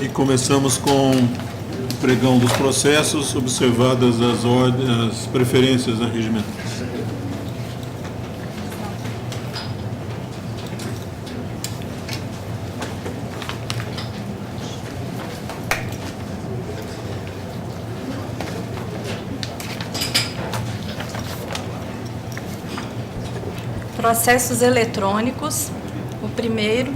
E começamos com o pregão dos processos, observadas as preferências regimentais. Processos eletrônicos. O primeiro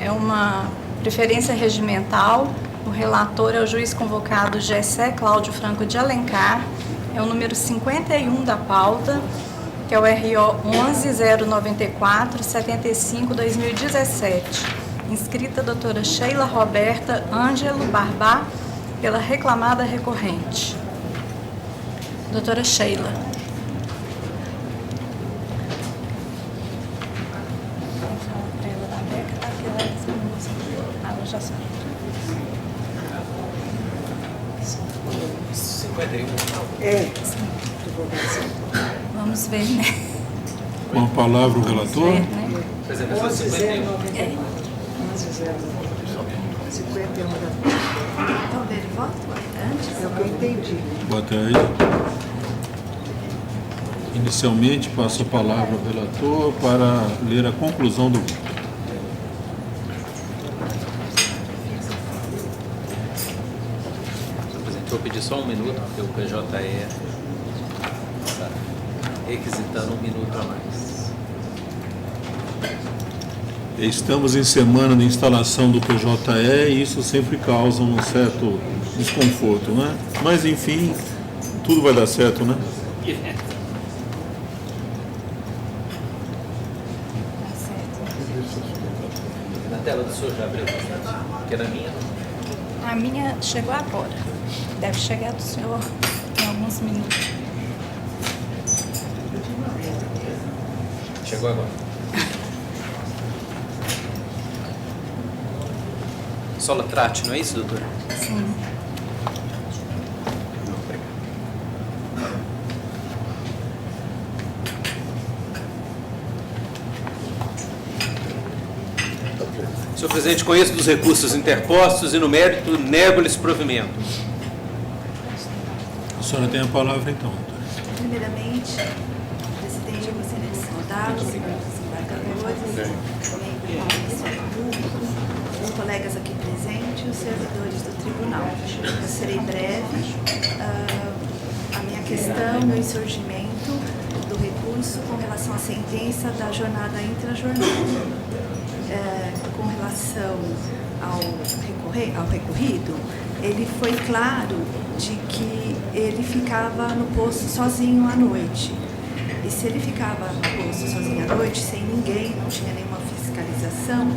é uma preferência regimental. O relator é o juiz convocado Gessé Cláudio Franco de Alencar. É o número 51 da pauta, que é o RO 11.094/75/2017. Inscrita a doutora Sheila Roberta Ângelo Barbá, pela reclamada recorrente. Doutora Sheila. Vamos ver, né? Com a palavra o relator. Ver, né? 11.091. Então, dele voto antes? É o que eu entendi. Boa tarde. Inicialmente, passo a palavra ao relator para ler a conclusão do voto. Vou pedir só um minuto, porque o PJE está requisitando um minuto a mais. Estamos em semana de instalação do PJE e isso sempre causa um certo desconforto, né? Mas, enfim, tudo vai dar certo, né? Na tela do senhor já abriu bastante? Porque na minha não. A minha chegou agora. Deve chegar do senhor em alguns minutos. Chegou agora. Sola Trate, não é isso, doutora? Sim. Senhor presidente, conheço dos recursos interpostos e, no mérito, nego-lhes provimento. A senhora tem a palavra, então. Primeiramente, presidente, eu gostaria de saudar os senhores desembargadores, membros do Ministério Público, os colegas aqui presentes e os servidores do tribunal. Eu serei breve. A minha questão, meu insurgimento do recurso com relação à sentença da jornada intrajornal. Com relação ao recorrido, ele foi claro de que ele ficava no posto sozinho à noite. E se ele ficava no posto sozinho à noite, sem ninguém, não tinha nenhuma fiscalização,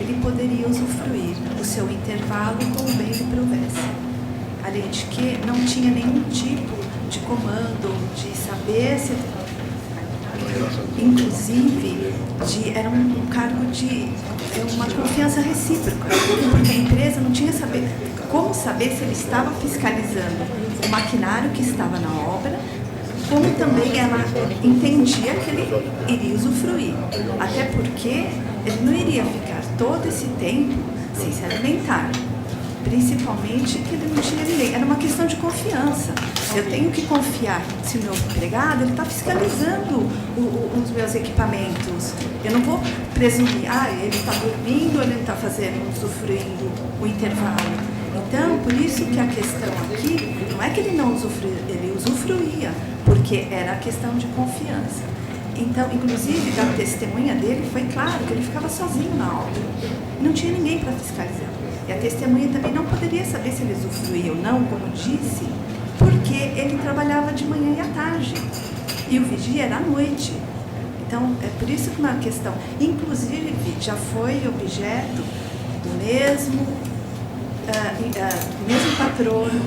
ele poderia usufruir o seu intervalo como bem lhe prouvesse. Além de que não tinha nenhum tipo de comando, de saber se... Inclusive, era um cargo de uma confiança recíproca, porque a empresa não tinha como saber se ele estava fiscalizando o maquinário que estava na obra, como também ela entendia que ele iria usufruir, até porque ele não iria ficar todo esse tempo sem se alimentar, principalmente que ele não tinha ninguém. Era uma questão de confiança. Eu tenho que confiar se o meu empregado ele está fiscalizando os meus equipamentos. Eu não vou presumir, ele está dormindo, ele não está usufruindo o intervalo. Então, por isso que a questão aqui não é que ele não usufruía, ele usufruía, porque era a questão de confiança. Então, inclusive, da testemunha dele, foi claro que ele ficava sozinho na obra. Não tinha ninguém para fiscalizar. E a testemunha também não poderia saber se ele usufruía ou não, como disse, porque ele trabalhava de manhã e à tarde. E o vigia era à noite. Então, é por isso que uma questão, inclusive, já foi objeto do mesmo patrono,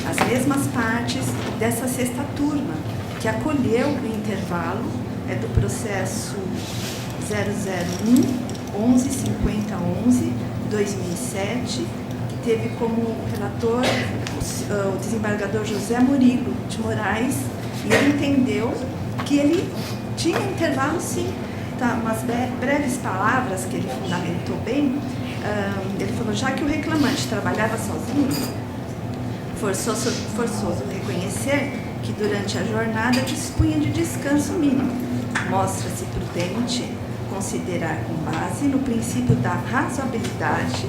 as mesmas partes dessa sexta turma, que acolheu o intervalo do processo 001-115011-2007, que teve como relator o desembargador José Murilo de Moraes, e ele entendeu que ele tinha intervalo, sim. contar umas breves palavras que ele fundamentou bem. Ele falou, já que o reclamante trabalhava sozinho, forçoso reconhecer que durante a jornada dispunha de descanso mínimo. Mostra-se prudente considerar com base no princípio da razoabilidade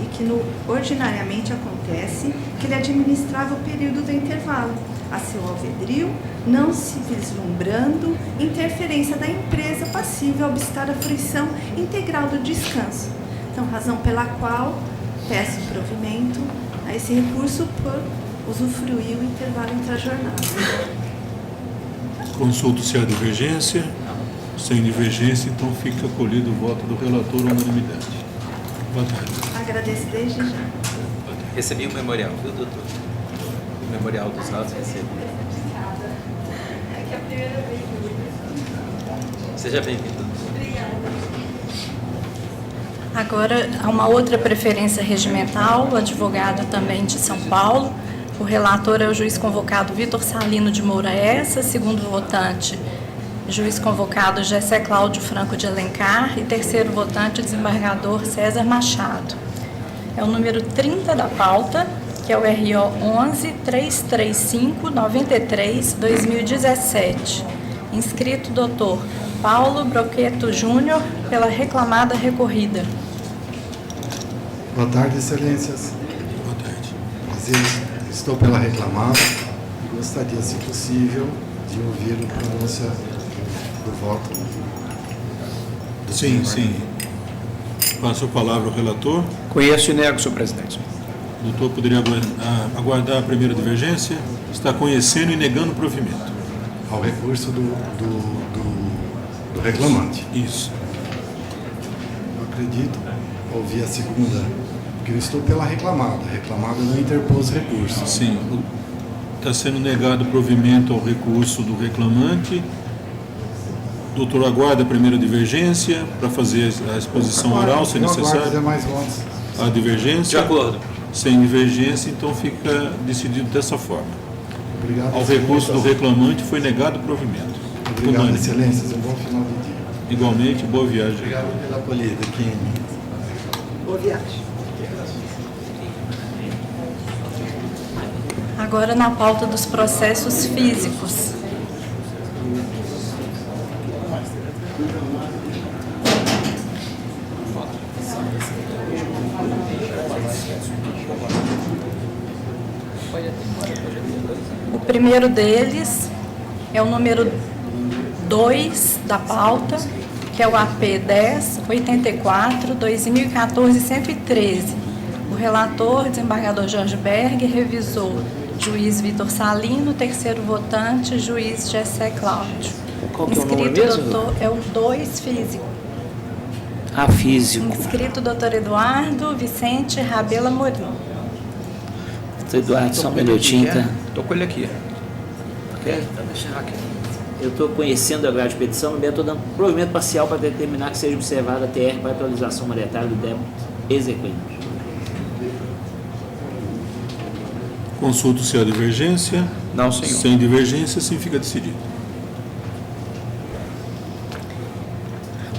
e que ordinariamente acontece que ele administrava o período do intervalo, a seu alvedrio, não se vislumbrando interferência da empresa passível a obstar a fruição integral do descanso. Então, razão pela qual peço provimento a esse recurso por usufruir o intervalo entre a jornada. Consulto se há divergência. Sem divergência, então fica acolhido o voto do relator à unanimidade. Boa tarde. Agradeço desde já. Recebi o memorial, viu, doutor? O memorial dos autos recebi. É que é a primeira vez que eu Seja bem-vindo. Agora, há uma outra preferência regimental, o advogado também de São Paulo. O relator é o juiz convocado Vitor Salino de Moura Essa, segundo votante, juiz convocado Gessé Cláudio Franco de Alencar e terceiro votante, desembargador César Machado. É o número 30 da pauta, que é o RO 11-335-93-2017. Inscrito Dr. Paulo Broqueto Júnior, pela reclamada recorrida. Boa tarde, excelências. Boa tarde. Estou pela reclamada e gostaria, se possível, de ouvir a pronúncia do voto. Sim, sim. Passo a palavra ao relator. Conheço e nego, senhor presidente. O doutor poderia aguardar a primeira divergência? Está conhecendo e negando o provimento. Ao recurso do reclamante. Isso. Eu acredito, ouvir a segunda, porque eu estou pela reclamada. A reclamada não interpôs recurso. Sim. Está sendo negado o provimento ao recurso do reclamante. O doutor aguarda a primeira divergência para fazer a exposição oral, se Eu aguardo necessário. demais votos. A divergência? De acordo. Sem divergência, então fica decidido dessa forma. Obrigado. Ao recurso do reclamante foi negado o provimento. Obrigado, Unânime. excelências. Um bom final de dia. Igualmente, boa viagem. Obrigado pela acolhida aqui em Boa viagem. Agora na pauta dos processos físicos. O primeiro deles é o número 2 da pauta, que é o AP 1084, 2014-113. O relator, desembargador Jorge Berg, revisor, juiz Vitor Salino, terceiro votante, juiz Gessé Cláudio. Qual que é o número Inscrito mesmo? doutor, é o 2 físico. Físico. Inscrito doutor Eduardo Vicente Rabela Morim. Eduardo, só um minutinho, tá? Estou com ele aqui. Quer? Eu estou conhecendo a grade de petição, mas estou dando provimento parcial para determinar que seja observada a TR para atualização monetária do débito exequente. Consulto se há divergência. Não, senhor. Sem divergência, sim fica decidido.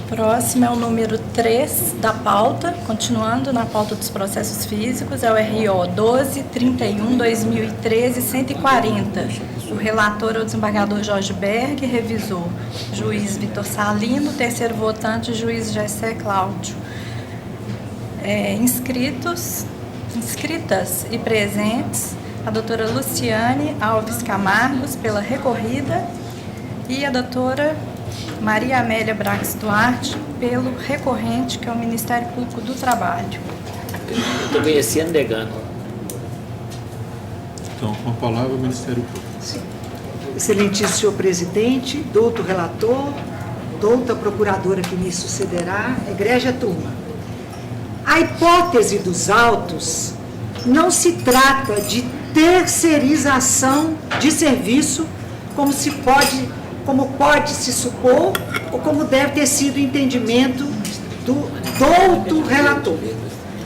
Próximo é o número 3 da pauta, continuando na pauta dos processos físicos, é o RO 12-31-2013-140. O relator é o desembargador Jorge Berg, revisor, juiz Vitor Salino, terceiro votante, juiz Gessé Cláudio. Inscritas e presentes, a doutora Luciane Alves Camargos, pela recorrida, e a doutora Maria Amélia Brax Duarte, pelo recorrente, que é o Ministério Público do Trabalho. Estou conhecendo e negando. Então, com a palavra, o Ministério Público. Excelentíssimo senhor presidente, doutor relator, douta procuradora que me sucederá, egrégia turma. A hipótese dos autos não se trata de terceirização de serviço, como pode se supor, ou como deve ter sido o entendimento do douto relator.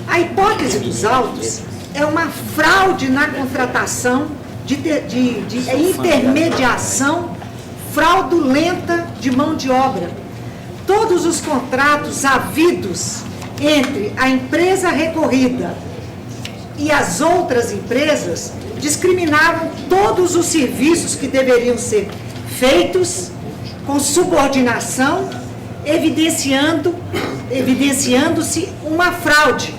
A hipótese dos autos é uma fraude na contratação de intermediação fraudulenta de mão de obra, todos os contratos havidos entre a empresa recorrida e as outras empresas discriminavam todos os serviços que deveriam ser feitos com subordinação, evidenciando-se uma fraude.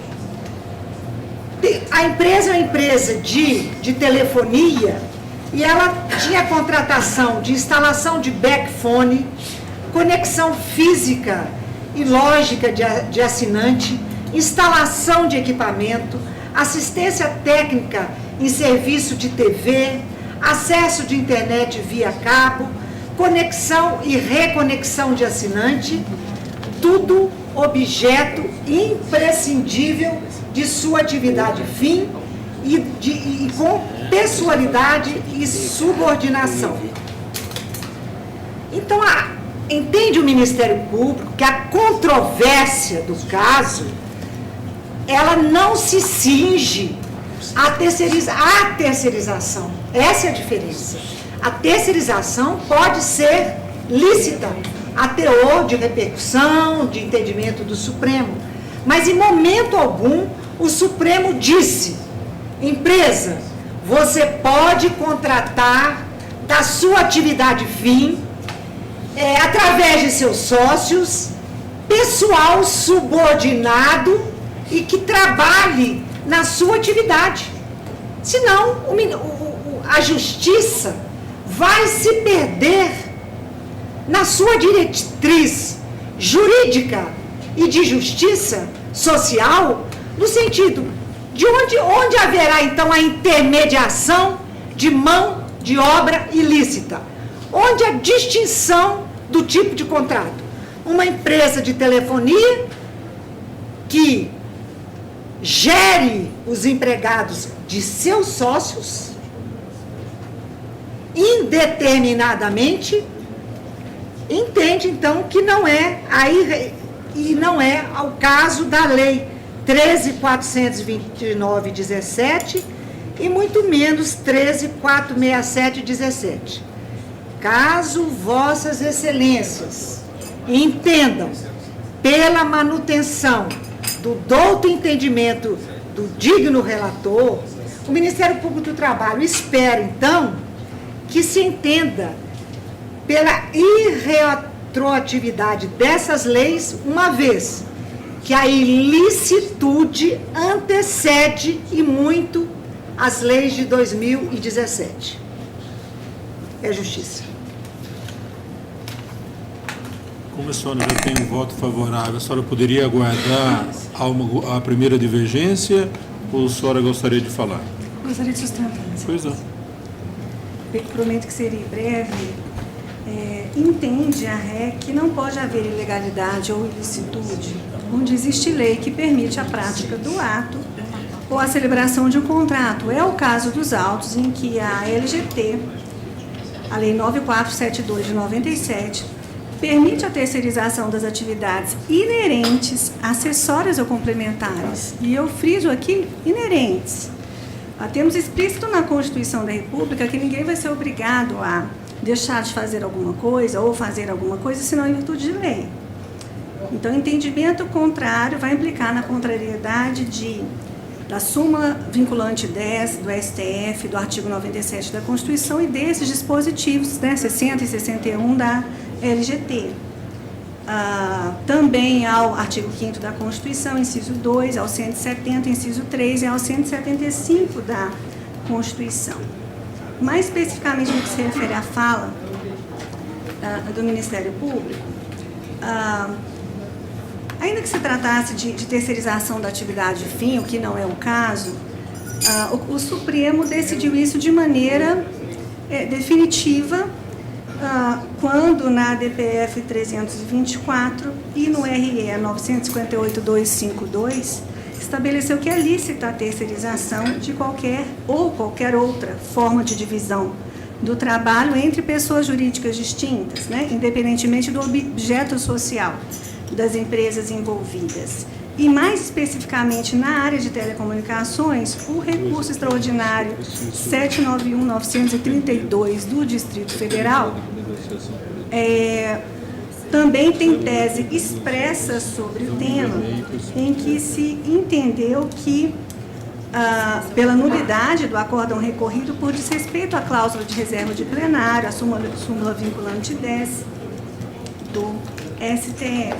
A empresa é uma empresa de telefonia e ela tinha contratação de instalação de backfone, conexão física e lógica de assinante, instalação de equipamento, assistência técnica em serviço de TV, acesso de internet via cabo, conexão e reconexão de assinante, tudo objeto imprescindível de sua atividade fim e com pessoalidade e subordinação. Então, entende o Ministério Público que a controvérsia do caso, ela não se cinge à terceirização. Essa é a diferença. A terceirização pode ser lícita, a teor de repercussão, de entendimento do Supremo. Mas, em momento algum, o Supremo disse: empresa, você pode contratar da sua atividade fim, através de seus sócios, pessoal subordinado e que trabalhe na sua atividade. Senão, a justiça vai se perder na sua diretriz jurídica e de justiça social, no sentido de onde haverá, então, a intermediação de mão de obra ilícita, onde a distinção do tipo de contrato. Uma empresa de telefonia que gere os empregados de seus sócios indeterminadamente, entende, então, que não é o caso da Lei 13.429/17 e muito menos 13.467/17. Caso vossas excelências entendam pela manutenção do douto entendimento do digno relator, o Ministério Público do Trabalho espera, então, que se entenda pela irretroatividade dessas leis, uma vez que a ilicitude antecede e muito as leis de 2017. É justiça. Como a senhora já tem um voto favorável, a senhora poderia aguardar a primeira divergência ou a senhora gostaria de falar? Gostaria de sustentar. Pois não. Eu prometo que seria breve. Entende a RE que não pode haver ilegalidade ou ilicitude onde existe lei que permite a prática do ato ou a celebração de um contrato. É o caso dos autos em que a LGT, a Lei 9472 de 97, permite a terceirização das atividades inerentes, acessórias ou complementares. E eu friso aqui, inerentes. Temos explícito na Constituição da República que ninguém vai ser obrigado a deixar de fazer alguma coisa ou fazer alguma coisa, senão em virtude de lei. Então, entendimento contrário vai implicar na contrariedade da súmula vinculante 10 do STF, do artigo 97 da Constituição e desses dispositivos, 60 e 61 da LGT. Também ao artigo 5º da Constituição, inciso 2, ao 170, inciso 3 e ao 175 da Constituição. Mais especificamente no que se refere à fala do Ministério Público, ainda que se tratasse de terceirização da atividade fim, o que não é o caso, o Supremo decidiu isso de maneira definitiva quando na DPF 324 e no RE 958.252 estabeleceu que é lícita a terceirização de qualquer outra forma de divisão do trabalho entre pessoas jurídicas distintas, né, independentemente do objeto social das empresas envolvidas. E mais especificamente na área de telecomunicações, o recurso extraordinário 791.932 do Distrito Federal também tem tese expressa sobre o tema, em que se entendeu que, pela nulidade do acórdão recorrido por desrespeito à cláusula de reserva de plenário, a súmula vinculante 10 do STF.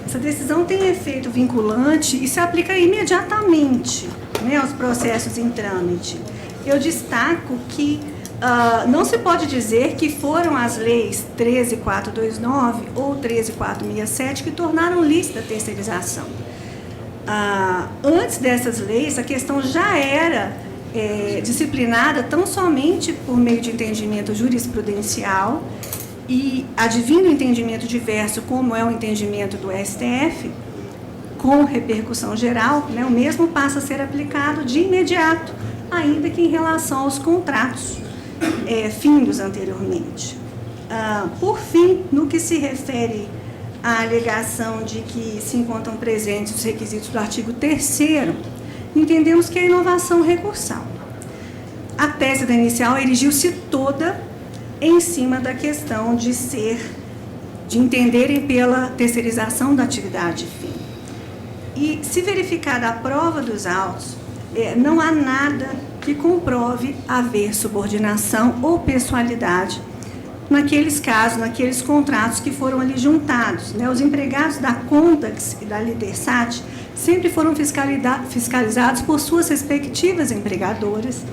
Essa decisão tem efeito vinculante e se aplica imediatamente, né, aos processos em trâmite. Eu destaco que não se pode dizer que foram as leis 13.429 ou 13.467 que tornaram lícita a terceirização. Antes dessas leis, a questão já era disciplinada tão somente por meio de entendimento jurisprudencial e, advindo entendimento diverso, como é o entendimento do STF, com repercussão geral, né, o mesmo passa a ser aplicado de imediato, ainda que em relação aos contratos findos anteriormente. Por fim, no que se refere à alegação de que se encontram presentes os requisitos do artigo 3º, entendemos que é inovação recursal. A tese da inicial erigiu-se toda em cima da questão de entenderem pela terceirização da atividade fim. E, se verificada a prova dos autos, não há nada que comprove haver subordinação ou pessoalidade naqueles casos, naqueles contratos que foram ali juntados, né? Os empregados da Contax e da Lidersat sempre foram fiscalizados por suas respectivas empregadoras,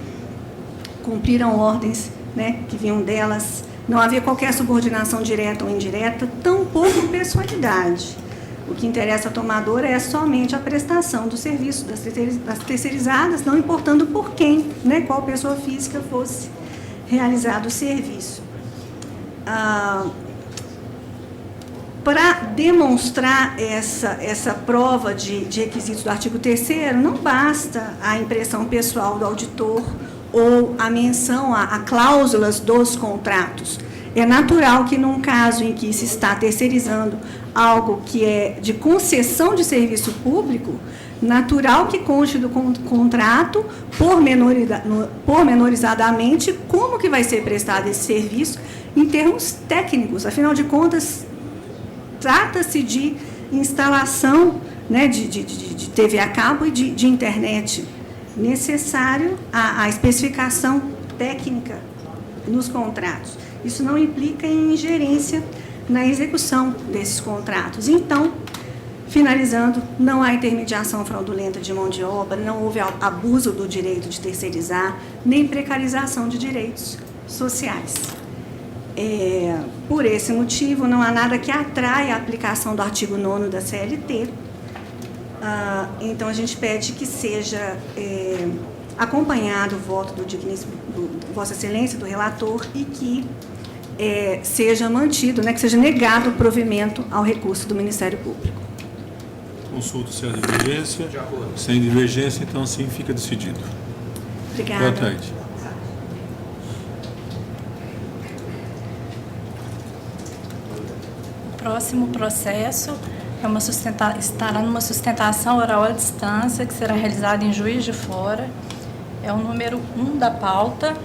cumpriram ordens, né, que vinham delas, não havia qualquer subordinação direta ou indireta, tampouco pessoalidade. O que interessa ao tomador é somente a prestação do serviço das terceirizadas, não importando por quem, né, qual pessoa física fosse realizado o serviço. Para demonstrar essa prova de requisitos do artigo 3º, não basta a impressão pessoal do auditor ou a menção a cláusulas dos contratos. É natural que, num caso em que se está terceirizando algo que é de concessão de serviço público, natural que conste do contrato, pormenorizadamente, como que vai ser prestado esse serviço em termos técnicos. Afinal de contas, trata-se de instalação, né, de TV a cabo e de internet. Necessário a especificação técnica nos contratos. Isso não implica em ingerência na execução desses contratos. Então, finalizando, não há intermediação fraudulenta de mão de obra, não houve abuso do direito de terceirizar, nem precarização de direitos sociais. Por esse motivo, não há nada que atraia a aplicação do artigo 9º da CLT. Então, a gente pede que seja acompanhado o voto do Vossa Excelência, do relator, e que seja mantido, né, que seja negado o provimento ao recurso do Ministério Público. Consulta se há divergência. Sem divergência, então assim fica decidido. Obrigada. Boa tarde. O próximo processo estará numa sustentação oral à distância, que será realizada em Juiz de Fora. É o número 1 da pauta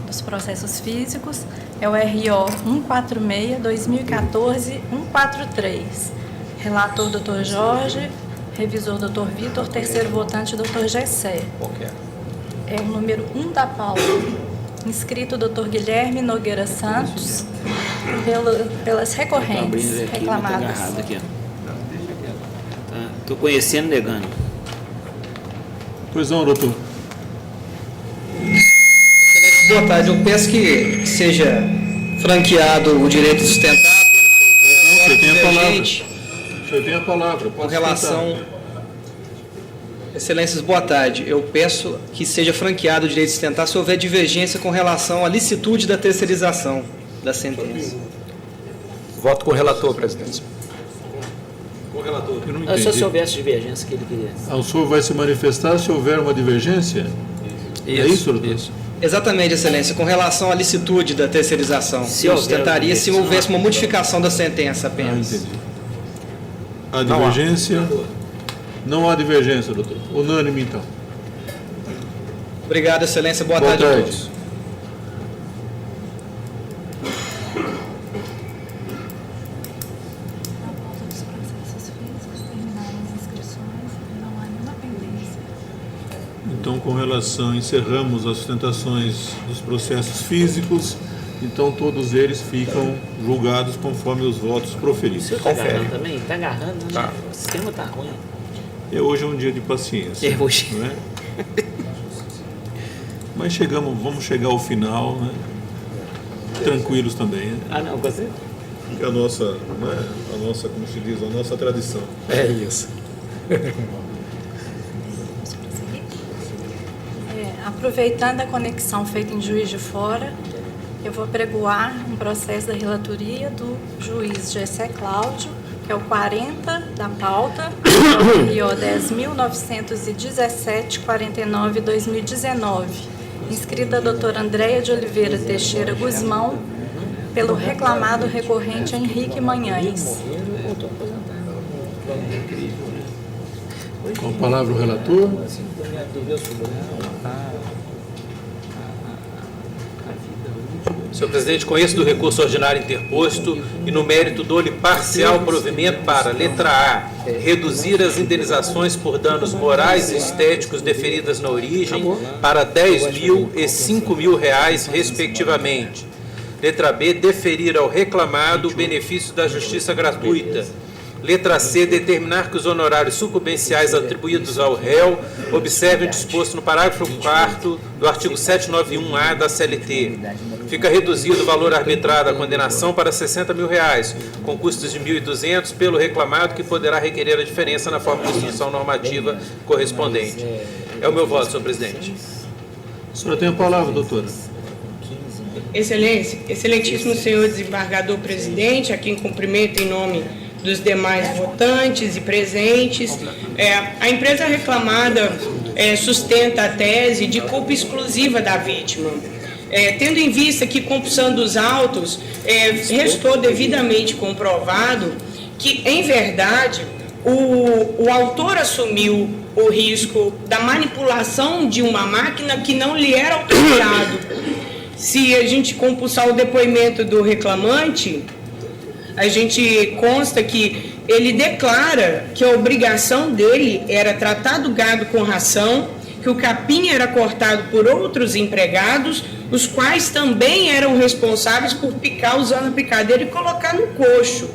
dos processos físicos, é o RO 146-2014-143. Relator, Dr. Jorge, revisor, Dr. Vitor, terceiro votante, Dr. Gessé. É o número 1 da pauta. Inscrito, Dr. Guilherme Nogueira Santos, pelas recorrentes reclamadas. Estou conhecendo, negando. Pois não, doutor. Boa tarde, eu peço que seja franqueado o direito de sustentar. Não, você tem a palavra. O senhor tem a palavra. Com relação... Excelências, boa tarde. Eu peço que seja franqueado o direito de sustentar se houver divergência com relação à licitude da terceirização da sentença. Voto com o relator, presidente. Com o relator. Eu não entendi. Só se houvesse divergência que ele queria. O senhor vai se manifestar se houver uma divergência? É isso, doutor? Isso. Exatamente, Excelência. Com relação à licitude da terceirização, eu sustentaria se houvesse uma modificação da sentença apenas. Entendi. Há divergência? Não há divergência, doutor. Unânime, então. Obrigado, Excelência. Boa tarde a todos. então com relação, encerramos as sustentações dos processos físicos, então todos eles ficam julgados conforme os votos proferidos. O senhor está agarrando também? Está agarrando, né? Tá. O sistema está ruim. Hoje é um dia de paciência. Hoje. Não é? Mas vamos chegar ao final, né? Tranquilos também. Né? Ah, não, você? A nossa, né? Como se diz, a nossa tradição. É isso. Aproveitando a conexão feita em Juiz de Fora, eu vou pregoar um processo da relatoria do juiz Gessé Cláudio, que é o 40 da pauta, PO 10.917-49/2019, inscrita a doutora Andréia de Oliveira Teixeira Guzmão, pelo reclamado recorrente Henrique Manhães. Com a palavra o relator. Senhor presidente, conheço do recurso ordinário interposto e no mérito dou-lhe parcial provimento para, letra A, reduzir as indenizações por danos morais e estéticos deferidas na origem para 10 mil e 5 mil reais, respectivamente. Letra B, deferir ao reclamado o benefício da justiça gratuita. Letra C, determinar que os honorários sucumbenciais atribuídos ao réu observem o disposto no parágrafo 4º do artigo 791-A da CLT. Fica reduzido o valor arbitrado à condenação para 60 mil reais, com custos de 1.200 pelo reclamado, que poderá requerer a diferença na forma de instrução normativa correspondente. É o meu voto, senhor presidente. A senhora tem a palavra, doutora. Excelência, excelentíssimo senhor desembargador presidente, a quem cumprimento em nome dos demais votantes e presentes. A empresa reclamada sustenta a tese de culpa exclusiva da vítima, tendo em vista que, compulsando os autos, restou devidamente comprovado que, em verdade, o autor assumiu o risco da manipulação de uma máquina que não lhe era autorizado. Se a gente compulsar o depoimento do reclamante, a gente consta que ele declara que a obrigação dele era tratar do gado com ração, que o capim era cortado por outros empregados, os quais também eram responsáveis por picar usando a picadeira e colocar no coxo.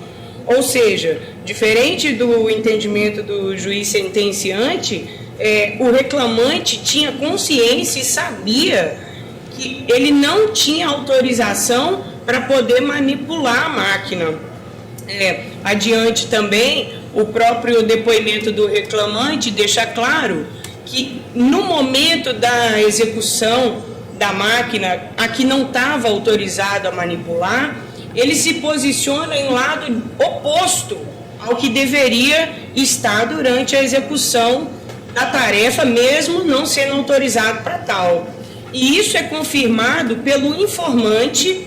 Ou seja, diferente do entendimento do juiz sentenciante, o reclamante tinha consciência e sabia que ele não tinha autorização para poder manipular a máquina. Adiante também, o próprio depoimento do reclamante deixa claro que no momento da execução da máquina, a que não estava autorizado a manipular, ele se posiciona em lado oposto ao que deveria estar durante a execução da tarefa, mesmo não sendo autorizado para tal. E isso é confirmado pelo informante,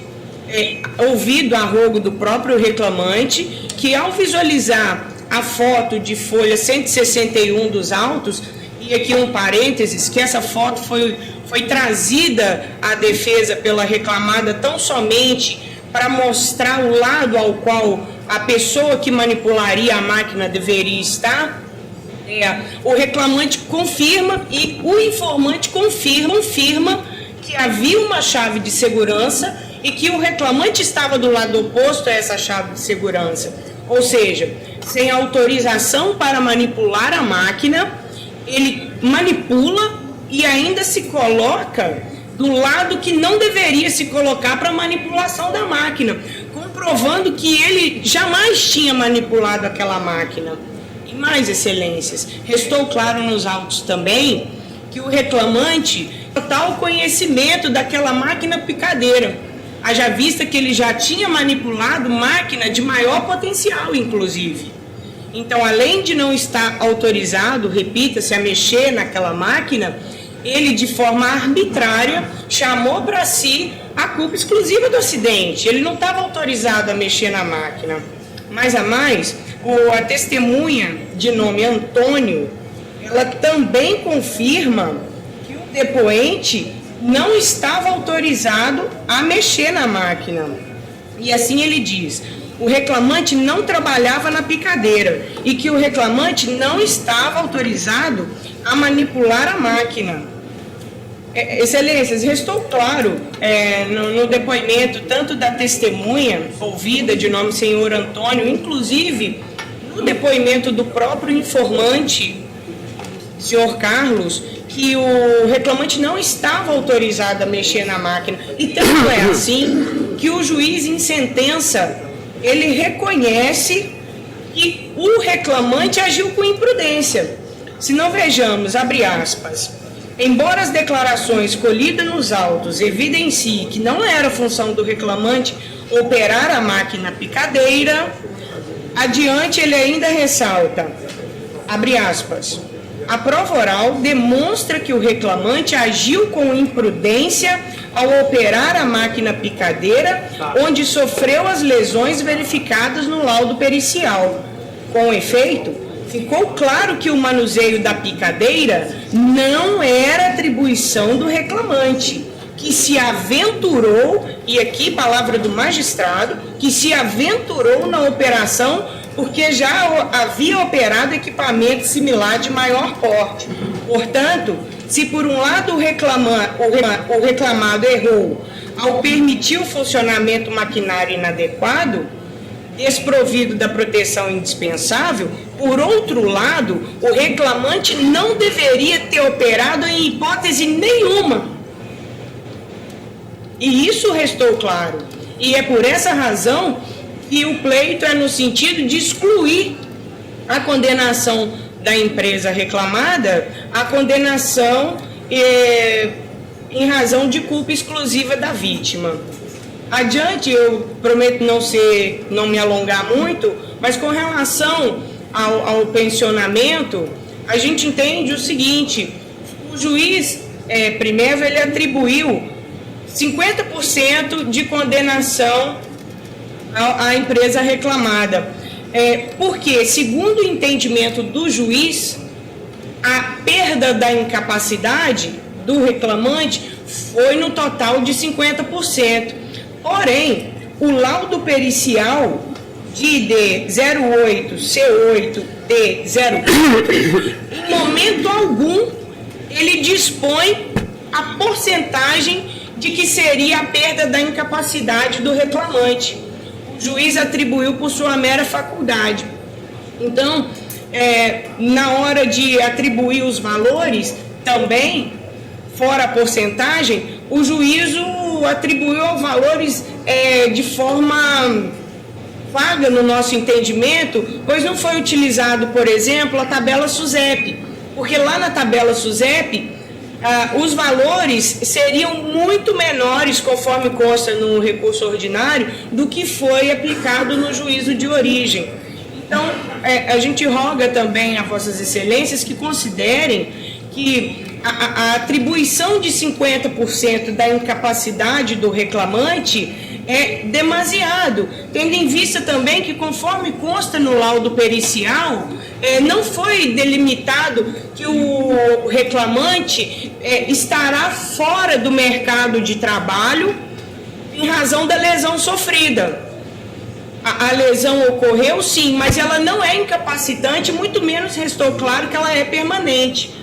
ouvido a rogo do próprio reclamante, que ao visualizar a foto de folha 161 dos autos, e aqui um parênteses, que essa foto foi trazida à defesa pela reclamada tão somente para mostrar o lado ao qual a pessoa que manipularia a máquina deveria estar, o reclamante confirma e o informante confirma que havia uma chave de segurança e que o reclamante estava do lado oposto a essa chave de segurança. Ou seja, sem autorização para manipular a máquina, ele manipula e ainda se coloca do lado que não deveria se colocar para manipulação da máquina, comprovando que ele jamais tinha manipulado aquela máquina. E mais, excelências, restou claro nos autos também que o reclamante tinha total conhecimento daquela máquina picadeira, haja vista que ele já tinha manipulado máquina de maior potencial, inclusive. Então, além de não estar autorizado, repita-se, a mexer naquela máquina, ele, de forma arbitrária, chamou para si a culpa exclusiva do acidente. Ele não estava autorizado a mexer na máquina. Mais a mais, a testemunha de nome Antônio, ela também confirma que o depoente não estava autorizado a mexer na máquina. E assim ele diz: o reclamante não trabalhava na picadeira e que o reclamante não estava autorizado a manipular a máquina. Excelências, restou claro no depoimento tanto da testemunha ouvida de nome senhor Antônio, inclusive no depoimento do próprio informante, senhor Carlos, que o reclamante não estava autorizado a mexer na máquina. E tanto é assim que o juiz, em sentença, ele reconhece que o reclamante agiu com imprudência. Se não vejamos, abre aspas, embora as declarações colhidas nos autos evidenciem que não era função do reclamante operar a máquina picadeira, adiante ele ainda ressalta, abre aspas, a prova oral demonstra que o reclamante agiu com imprudência ao operar a máquina picadeira, onde sofreu as lesões verificadas no laudo pericial. Com efeito, ficou claro que o manuseio da picadeira não era atribuição do reclamante, que se aventurou, e aqui palavra do magistrado, que se aventurou na operação porque já havia operado equipamento similar de maior porte. Portanto, se por um lado o reclamado errou ao permitir o funcionamento maquinário inadequado, desprovido da proteção indispensável, por outro lado, o reclamante não deveria ter operado em hipótese nenhuma. E isso restou claro. E é por essa razão que o pleito é no sentido de excluir a condenação da empresa reclamada, a condenação em razão de culpa exclusiva da vítima. Adiante, eu prometo não me alongar muito, mas com relação ao pensionamento, a gente entende o seguinte, o juiz primeiro ele atribuiu 50% de condenação à empresa reclamada, porque, segundo o entendimento do juiz, a perda da incapacidade do reclamante foi no total de 50%. Porém, o laudo pericial de ID08C8D08, em momento algum, ele dispõe a porcentagem de que seria a perda da incapacidade do reclamante. O juiz atribuiu por sua mera faculdade. Então, na hora de atribuir os valores, também, fora a porcentagem, o juízo atribuiu valores de forma vaga no nosso entendimento, pois não foi utilizado, por exemplo, a tabela SUSEP, porque lá na tabela SUSEP, os valores seriam muito menores, conforme consta no recurso ordinário, do que foi aplicado no juízo de origem. Então, a gente roga também a Vossas Excelências que considerem que a atribuição de 50% da incapacidade do reclamante é demasiado, tendo em vista também que, conforme consta no laudo pericial, não foi delimitado que o reclamante estará fora do mercado de trabalho em razão da lesão sofrida. A lesão ocorreu sim, mas ela não é incapacitante, muito menos restou claro que ela é permanente.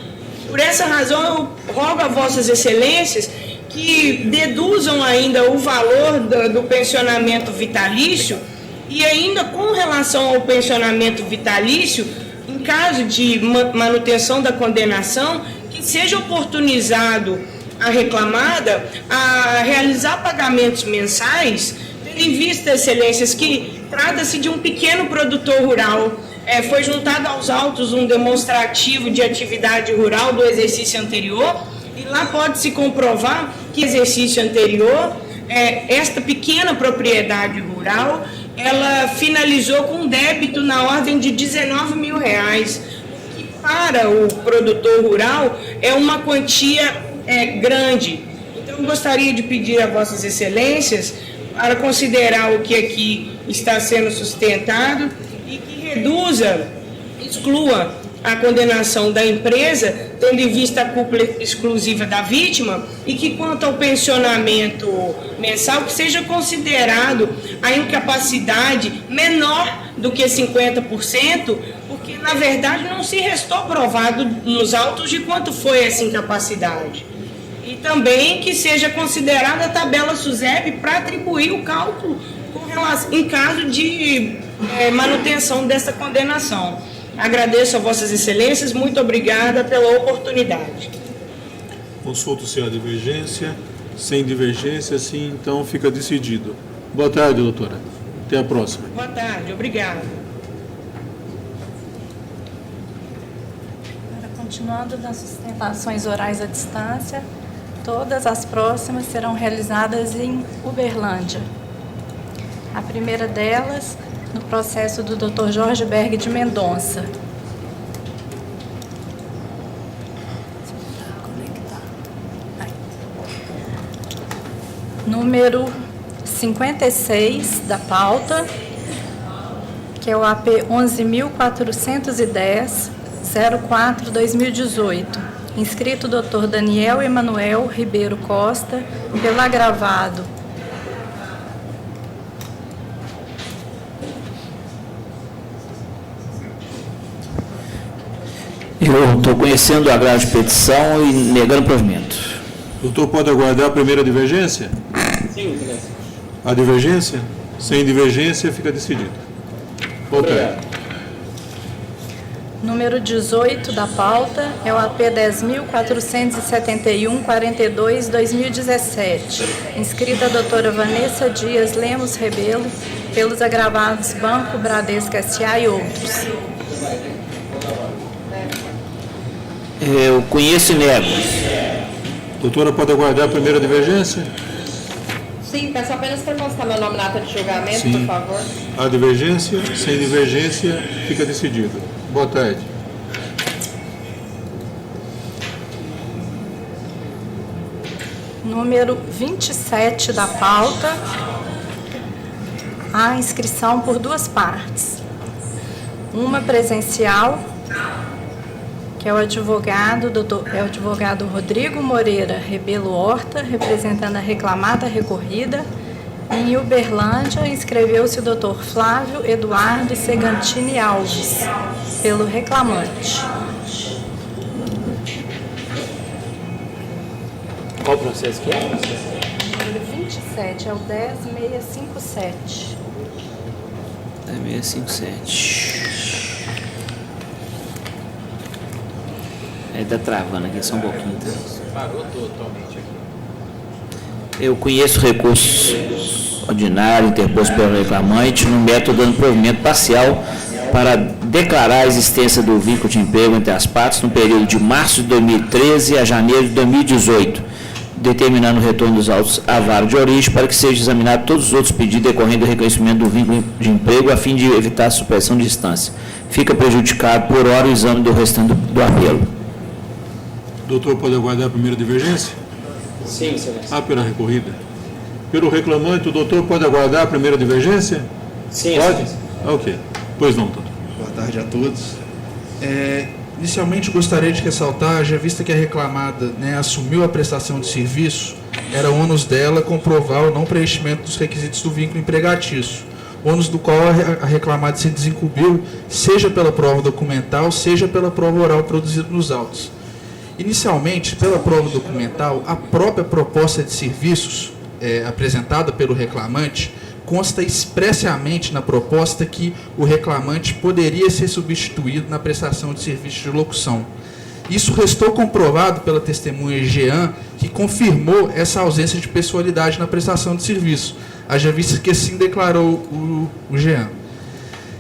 Por essa razão, eu rogo a Vossas Excelências que deduzam ainda o valor do pensionamento vitalício e ainda com relação ao pensionamento vitalício, em caso de manutenção da condenação, que seja oportunizado a reclamada a realizar pagamentos mensais, tendo em vista, Excelências, que trata-se de um pequeno produtor rural. Foi juntado aos autos um demonstrativo de atividade rural do exercício anterior, e lá pode-se comprovar que no exercício anterior, esta pequena propriedade rural, ela finalizou com um débito na ordem de R$19 mil, o que para o produtor rural é uma quantia grande. Então, eu gostaria de pedir a Vossas Excelências para considerar o que aqui está sendo sustentado e que reduza, exclua a condenação da empresa, tendo em vista a culpa exclusiva da vítima, e que quanto ao pensionamento mensal, que seja considerado a incapacidade menor do que 50%, porque na verdade não se restou provado nos autos de quanto foi essa incapacidade. E também que seja considerada a tabela SUSEP para atribuir o cálculo em caso de manutenção dessa condenação. Agradeço a Vossas Excelências, muito obrigada pela oportunidade. Consulto-se a divergência. Sem divergência, sim, então fica decidido. Boa tarde, doutora. Até a próxima. Boa tarde, obrigada. Continuando nas sustentações orais à distância, todas as próximas serão realizadas em Uberlândia. A primeira delas, no processo do Dr. Jorge Berg de Mendonça. Número 56 da pauta, que é o AP 11.410, 04/2018, inscrito Dr. Daniel Emanuel Ribeiro Costa, pelo agravado Eu estou conhecendo o agravo de petição e negando o provimento. O doutor pode aguardar a primeira divergência? Sim, excelência. A divergência? Sem divergência, fica decidido. Boa tarde. Número 18 da pauta é o AP 10.471, 42/2017, inscrita a doutora Vanessa Dias Lemos Rebelo, pelos agravados Banco Bradesco S.A. e outros. Eu conheço e nego. Doutora, pode aguardar a primeira divergência? Sim, peço apenas para constar meu nome na ata de julgamento, Sim. por favor. A divergência? Sem divergência, fica decidido. Boa tarde. Número 27 da pauta, a inscrição por duas partes. Uma presencial, que é o advogado Rodrigo Moreira Rebelo Horta, representando a reclamada recorrida. Em Uberlândia, inscreveu-se o Dr. Flávio Eduardo Segantini Alves, pelo reclamante. Qual processo que é? Número 27, é o 10657. 10657. Está travando aqui, só um pouquinho. Tá? Parou totalmente aqui. Eu conheço recurso ordinário interposto pelo reclamante no método dando provimento parcial para declarar a existência do vínculo de emprego entre as partes no período de março de 2013 a janeiro de 2018, determinando o retorno dos autos à vara de origem para que seja examinado todos os outros pedidos decorrendo do reconhecimento do vínculo de emprego a fim de evitar a supressão de instância. Fica prejudicado por hora o exame do restante do apelo. Doutor, pode aguardar a primeira divergência? Sim, excelência. Ah, pela recorrida. Pelo reclamante, o doutor pode aguardar a primeira divergência? Sim, pode? excelência. Ok. Pois não, doutor. Boa tarde a todos. Inicialmente gostaria de ressaltar, já vista que a reclamada assumiu a prestação de serviço, era ônus dela comprovar o não preenchimento dos requisitos do vínculo empregatício, ônus do qual a reclamada se desincumbiu, seja pela prova documental, seja pela prova oral produzida nos autos. Inicialmente, pela prova documental, a própria proposta de serviços apresentada pelo reclamante consta expressamente na proposta que o reclamante poderia ser substituído na prestação de serviço de locução. Isso restou comprovado pela testemunha Jean, que confirmou essa ausência de pessoalidade na prestação de serviço, haja vista que assim declarou o Jean.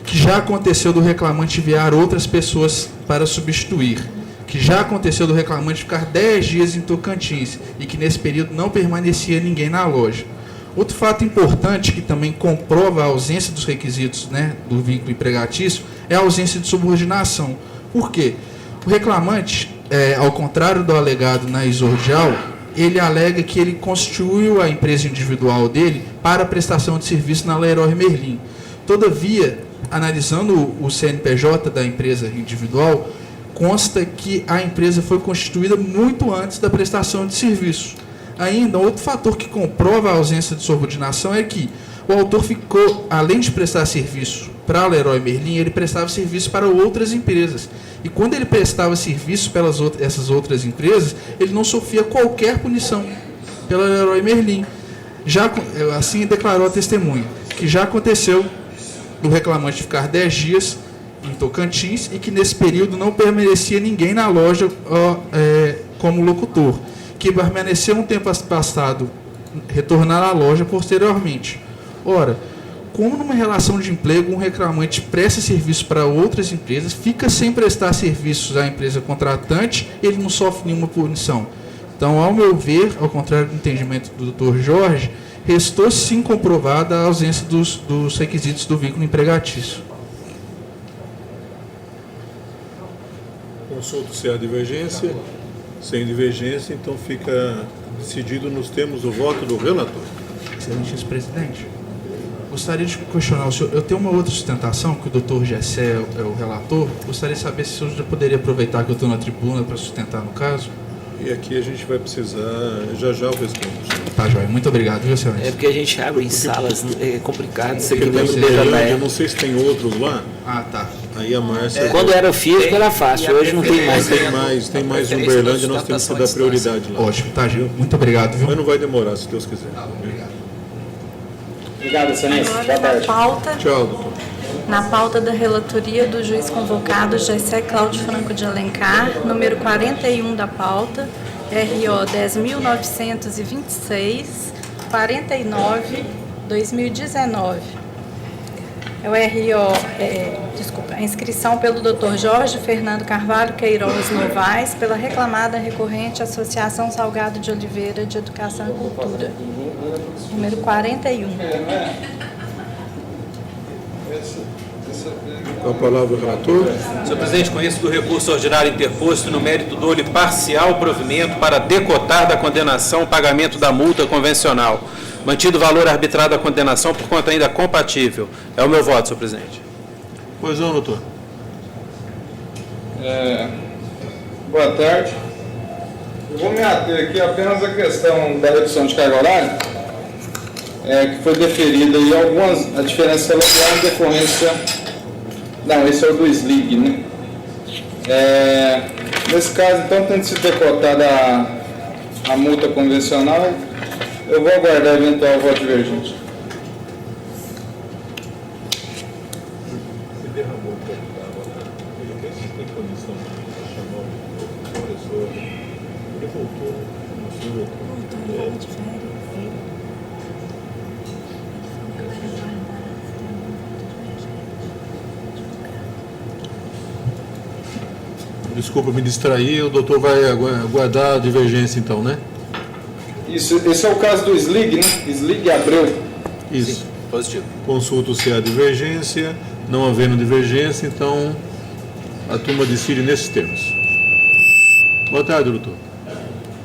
Que já aconteceu do reclamante enviar outras pessoas para substituir. Que já aconteceu do reclamante ficar 10 dias em Tocantins e que nesse período não permanecia ninguém na loja. Outro fato importante que também comprova a ausência dos requisitos do vínculo empregatício é a ausência de subordinação. Por quê? O reclamante, ao contrário do alegado na exordial, ele alega que ele constituiu a empresa individual dele para a prestação de serviço na Leroy Merlin. Todavia, analisando o CNPJ da empresa individual, consta que a empresa foi constituída muito antes da prestação de serviço. Ainda, outro fator que comprova a ausência de subordinação é que O autor ficou, além de prestar serviço para a Leroy Merlin, ele prestava serviço para outras empresas. E quando ele prestava serviço para essas outras empresas, ele não sofria qualquer punição pela Leroy Merlin. Já, assim declarou a testemunha, que já aconteceu do reclamante ficar 10 dias em Tocantins e que nesse período não permanecia ninguém na loja como locutor, que permaneceu um tempo passado, retornar à loja posteriormente. Ora, como numa relação de emprego um reclamante presta serviço para outras empresas, fica sem prestar serviços à empresa contratante, ele não sofre nenhuma punição. Então, ao meu ver, ao contrário do entendimento do Dr. Jorge, restou sim comprovada a ausência dos requisitos do vínculo empregatício. Consulto se há divergência. Sem divergência, então fica decidido nos termos do voto do relator. Excelentíssimo presidente, gostaria de questionar o senhor. Eu tenho uma outra sustentação, que o Dr. Gessé é o relator. Gostaria de saber se o senhor já poderia aproveitar que eu estou na tribuna para sustentar no caso. E aqui a gente vai precisar, já eu respondo. Tá, joia. Muito obrigado, viu, excelência? É porque a gente abre em salas, é complicado isso aqui Porque mesmo. eu não sei se tem outros lá. Ah, tá. Aí a Márcia... Quando era físico era fácil, hoje não tem mais. Tem mais um Uberlândia, nós temos que dar prioridade lá. Ótimo, tá, Gil. Muito obrigado, viu? Mas não vai demorar, se Deus quiser. Obrigado. Obrigado, excelência. Agora, na pauta, Tchau, doutor. na pauta da relatoria do juiz convocado Gessé Cláudio Franco de Alencar, número 41 da pauta, RO 10.926, 49/2019. É o RO, a inscrição pelo Dr. Jorge Fernando Carvalho Queiroz Novaes, pela reclamada recorrente Associação Salgado de Oliveira de Educação e Cultura, número 41. Com a palavra o relator. Senhor presidente, conheço do recurso ordinário interposto no mérito dole parcial provimento para decotar da condenação o pagamento da multa convencional, mantido o valor arbitrado da condenação por conta ainda compatível. É o meu voto, senhor presidente. Pois não, doutor. Boa tarde. Eu vou me ater aqui apenas à questão da redução de carga horária, que foi deferida e a diferença salarial em decorrência... Não, esse é o do SLIG, né? Nesse caso, então, tendo sido decotada a multa convencional, eu vou aguardar eventual voto divergente. Desculpa me distrair, o doutor vai aguardar a divergência então, né? Isso, esse é o caso do SLIG, né? SLIG Abreu. Isso. Sim, positivo. Consulto se há divergência, não havendo divergência, então a turma decide nesses termos. Boa tarde, doutor.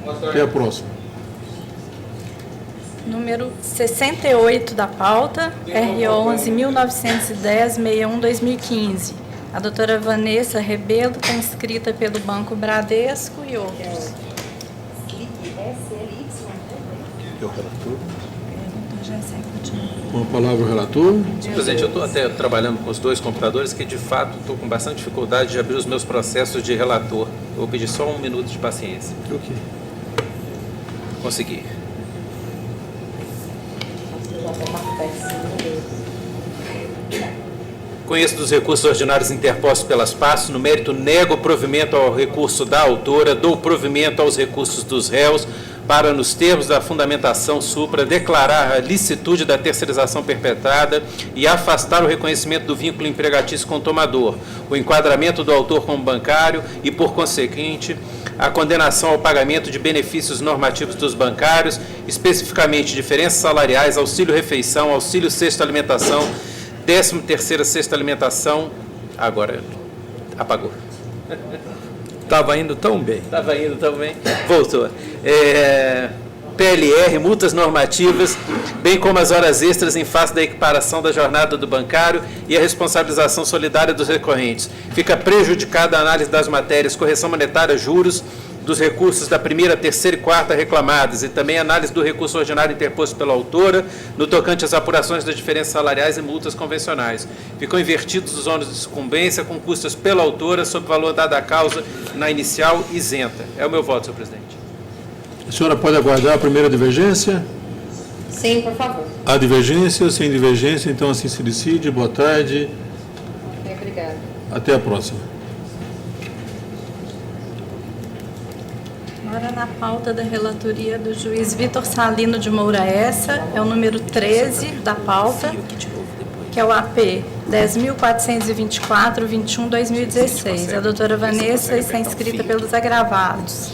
Boa tarde. Até a próxima. Número 68 da pauta, RO 11.910-61-2015. A doutora Vanessa Rebelo está inscrita pelo Banco Bradesco e outros. Com a palavra o relator. Senhor presidente, eu estou até trabalhando com os dois computadores que, de fato, estou com bastante dificuldade de abrir os meus processos de relator. Eu vou pedir só um minuto de paciência. Ok. Consegui. Conheço dos recursos ordinários interpostos pelas partes. No mérito, nego provimento ao recurso da autora, dou provimento aos recursos dos réus, para, nos termos da fundamentação supra, declarar a licitude da terceirização perpetrada e afastar o reconhecimento do vínculo empregatício com o tomador, o enquadramento do autor como bancário e, por consequente, a condenação ao pagamento de benefícios normativos dos bancários, especificamente diferenças salariais, auxílio-refeição, auxílio-sexta-alimentação, 13ª sexta alimentação. Agora apagou. Estava indo tão bem. Voltou. PLR, multas normativas, bem como as horas extras em face da equiparação da jornada do bancário e a responsabilização solidária dos recorrentes. Fica prejudicada a análise das matérias correção monetária, juros, dos recursos da primeira, terceira e quarta reclamadas e também análise do recurso ordinário interposto pela autora no tocante às apurações das diferenças salariais e multas convencionais. Ficam invertidos os ônus de sucumbência com custas pela autora sob valor dado à causa na inicial isenta. É o meu voto, senhor presidente. A senhora pode aguardar a primeira divergência? Sim, por favor. Há divergência, sem divergência, então assim se decide. Boa tarde. Ok, obrigada. Até a próxima. Agora na pauta da relatoria do juiz Vitor Salino de Moura Essa, é o número 13 da pauta, que é o AP 10.424-21-2016. A doutora Vanessa está inscrita pelos agravados.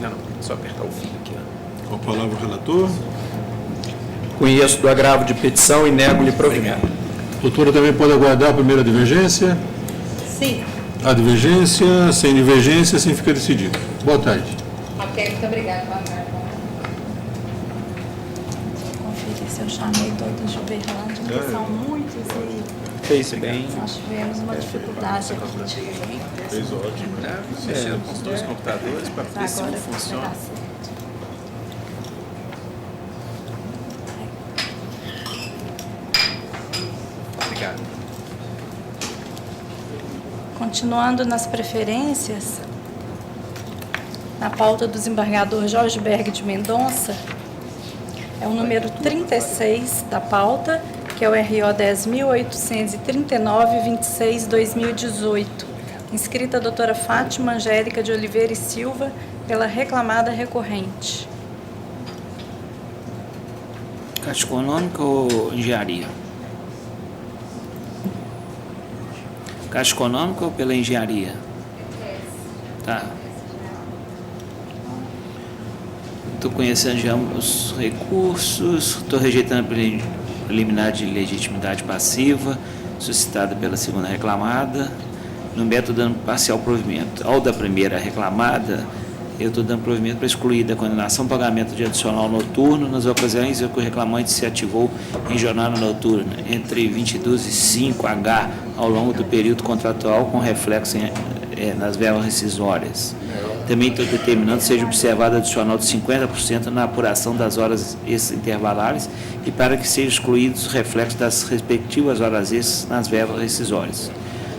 Não, só apertar o fio aqui. Com a palavra o relator. Conheço do agravo de petição e nego-lhe provimento. A doutora também pode aguardar a primeira divergência? Sim. Há divergência, sem divergência, assim fica decidido. Boa tarde. Ok, muito obrigada. Boa tarde. Conferir se eu chamei todos de Uberlândia, porque são muitos e Fez bem. nós tivemos uma dificuldade aqui. Fez ótimo. Mexendo com os dois computadores para ver se não Agora funciona. vai dar certo. Obrigado. Continuando nas preferências, na pauta do desembargador Jorge Berg de Mendonça, é o número 36 da pauta, que é o RO 10.839-26-2018, inscrita a doutora Fátima Angélica de Oliveira e Silva, pela reclamada recorrente. Caixa Econômica ou Engenharia? Caixa Econômica ou pela Engenharia? Tá. Estou conhecendo já os recursos, estou rejeitando a preliminar de legitimidade passiva, suscitada pela segunda reclamada, no método dando parcial provimento. Ao da primeira reclamada, eu estou dando provimento para excluir da condenação pagamento de adicional noturno nas ocasiões em que o reclamante se ativou em jornada noturna, entre 22 e 5H, ao longo do período contratual, com reflexo nas verbas rescisórias. Também estou determinando que seja observado adicional de 50% na apuração das horas extras intervalares e para que sejam excluídos os reflexos das respectivas horas extras nas verbas rescisórias.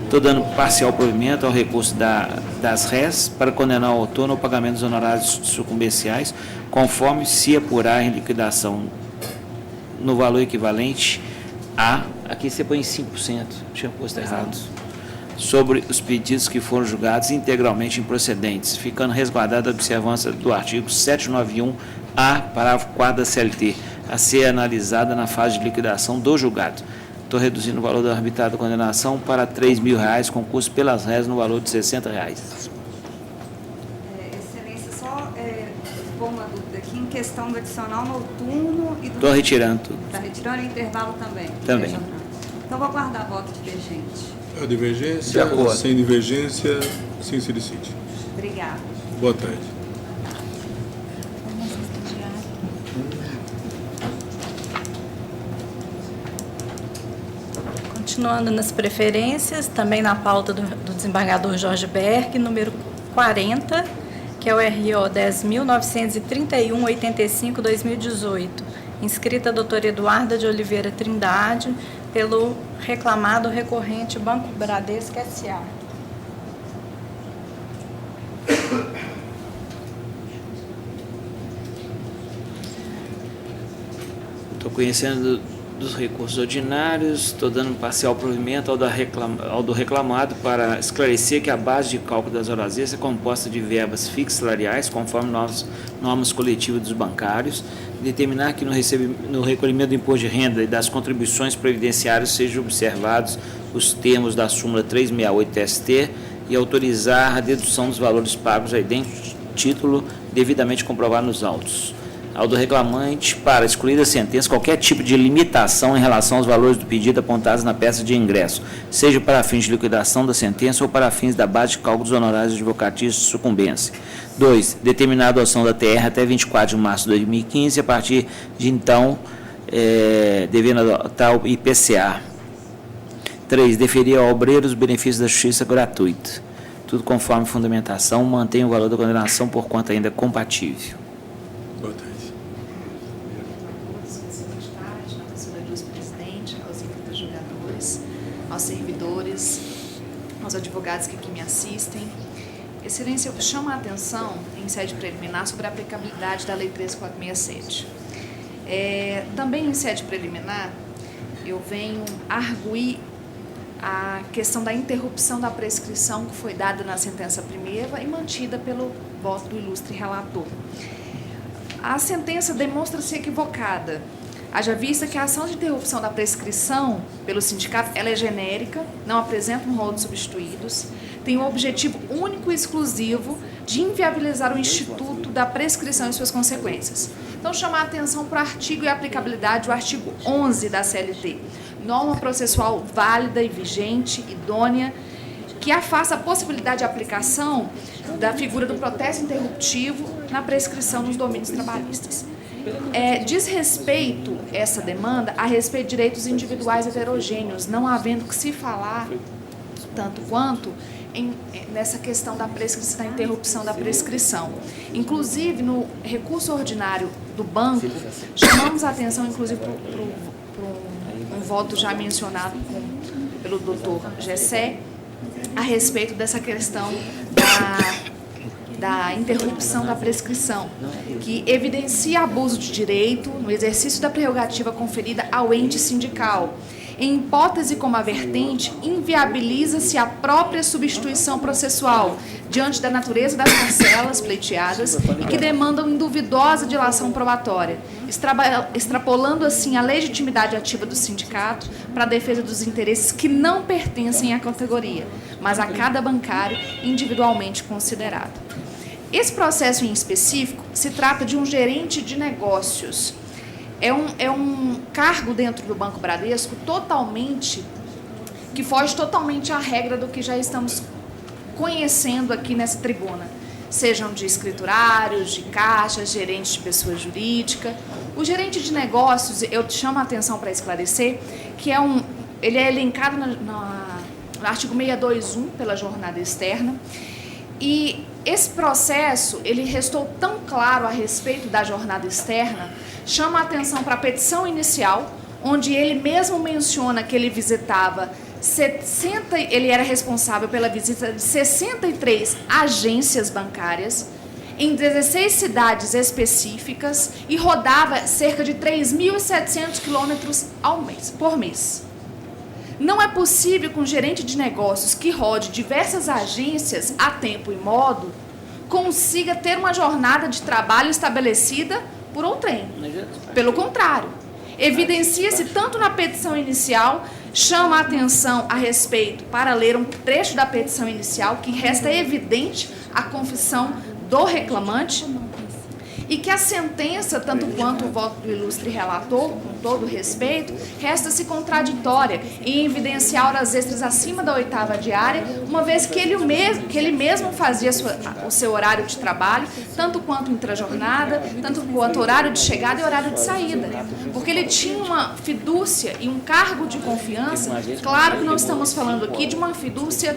Estou dando parcial provimento ao recurso das RES para condenar o autor ao pagamento dos honorários sucumbenciais, conforme se apurar em liquidação no valor equivalente a... Aqui você põe 5%, tinha posto errado. Sobre os pedidos que foram julgados integralmente improcedentes, ficando resguardada a observância do artigo 791-A, parágrafo 4 da CLT, a ser analisada na fase de liquidação do julgado. Estou reduzindo o valor da arbitrada condenação para R$ 3.000, com custo pelas RES no valor de R$ 60. Excelência, só pôr uma dúvida aqui em questão do adicional noturno e do... Estou retirando tudo. Está retirando o intervalo também? Também. Então, vou aguardar voto divergente. A divergência, sem divergência, sim se decide. Obrigada. Boa tarde. Continuando nas preferências, também na pauta do desembargador Jorge Berg, número 40, que é o RO 10.931-85-2018, inscrita a doutora Eduarda de Oliveira Trindade, pelo reclamado recorrente Banco Bradesco S.A. Estou conhecendo dos recursos ordinários, estou dando parcial provimento ao do reclamado para esclarecer que a base de cálculo das horas extras é composta de verbas fixas salariais, conforme normas coletivas dos bancários, determinar que no recolhimento do imposto de renda e das contribuições previdenciárias sejam observados os termos da súmula 368 ST e autorizar a dedução dos valores pagos a idêntico título devidamente comprovado nos autos. Ao do reclamante, para excluir da sentença qualquer tipo de limitação em relação aos valores do pedido apontados na peça de ingresso, seja para fins de liquidação da sentença ou para fins da base de cálculo dos honorários advocatícios de sucumbência. 2. Determinar a adoção da TR até 24 de março de 2015, a partir de então, devendo adotar o IPCA. 3. Deferir ao obreiro os benefícios da justiça gratuita. tudo conforme fundamentação, mantém o valor da condenação por conta ainda compatível. Boa tarde. Na pessoa do presidente, aos julgadores, aos servidores, aos advogados que aqui me assistem. Excelência, eu chamo a atenção, em sede preliminar, sobre a aplicabilidade da Lei 13467. Também em sede preliminar, eu venho arguir a questão da interrupção da prescrição que foi dada na sentença primeira e mantida pelo voto do ilustre relator. A sentença demonstra-se equivocada, haja vista que a ação de interrupção da prescrição pelo sindicato ela é genérica, não apresenta um rol de substituídos, tem o objetivo único e exclusivo de inviabilizar o instituto da prescrição e suas consequências. Então, chamar a atenção para o artigo e a aplicabilidade do artigo 11 da CLT, norma processual válida e vigente, idônea, que afasta a possibilidade de aplicação da figura do protesto interruptivo na prescrição nos domínios trabalhistas. Diz respeito essa demanda a respeito de direitos individuais heterogêneos, não havendo que se falar tanto quanto nessa questão da prescrição, da interrupção da prescrição. Inclusive, no recurso ordinário do banco, chamamos a atenção, inclusive, para um voto já mencionado pelo doutor Gessé, a respeito dessa questão da interrupção da prescrição, que evidencia abuso de direito no exercício da prerrogativa conferida ao ente sindical. Em hipótese como a vertente, inviabiliza-se a própria substituição processual diante da natureza das parcelas pleiteadas e que demandam duvidosa dilação probatória, extrapolando assim a legitimidade ativa do sindicato para a defesa dos interesses que não pertencem à categoria, mas a cada bancário individualmente considerado. Esse processo em específico se trata de um gerente de negócios. É um cargo dentro do Banco Bradesco que foge totalmente à regra do que já estamos conhecendo aqui nessa tribuna. Sejam de escriturários, de caixas, gerentes de pessoa jurídica. O gerente de negócios, eu chamo a atenção para esclarecer, que ele é elencado no artigo 621 pela jornada externa. E esse processo, ele restou tão claro a respeito da jornada externa, chama a atenção para a petição inicial, onde ele mesmo menciona que ele visitava ele era responsável pela visita de 63 agências bancárias em 16 cidades específicas e rodava cerca de 3.700 quilômetros por mês. Não é possível que um gerente de negócios que rode diversas agências a tempo e modo consiga ter uma jornada de trabalho estabelecida por outrem. Pelo contrário, evidencia-se tanto na petição inicial, chama a atenção a respeito, para ler um trecho da petição inicial, que resta evidente a confissão do reclamante, e que a sentença, tanto quanto o voto do ilustre relator, com todo respeito, resta-se contraditória em evidenciar horas extras acima da 8ª diária, uma vez que ele mesmo fazia o seu horário de trabalho, tanto quanto intrajornada, tanto quanto horário de chegada e horário de saída. Porque ele tinha uma fidúcia e um cargo de confiança, claro que não estamos falando aqui de uma fidúcia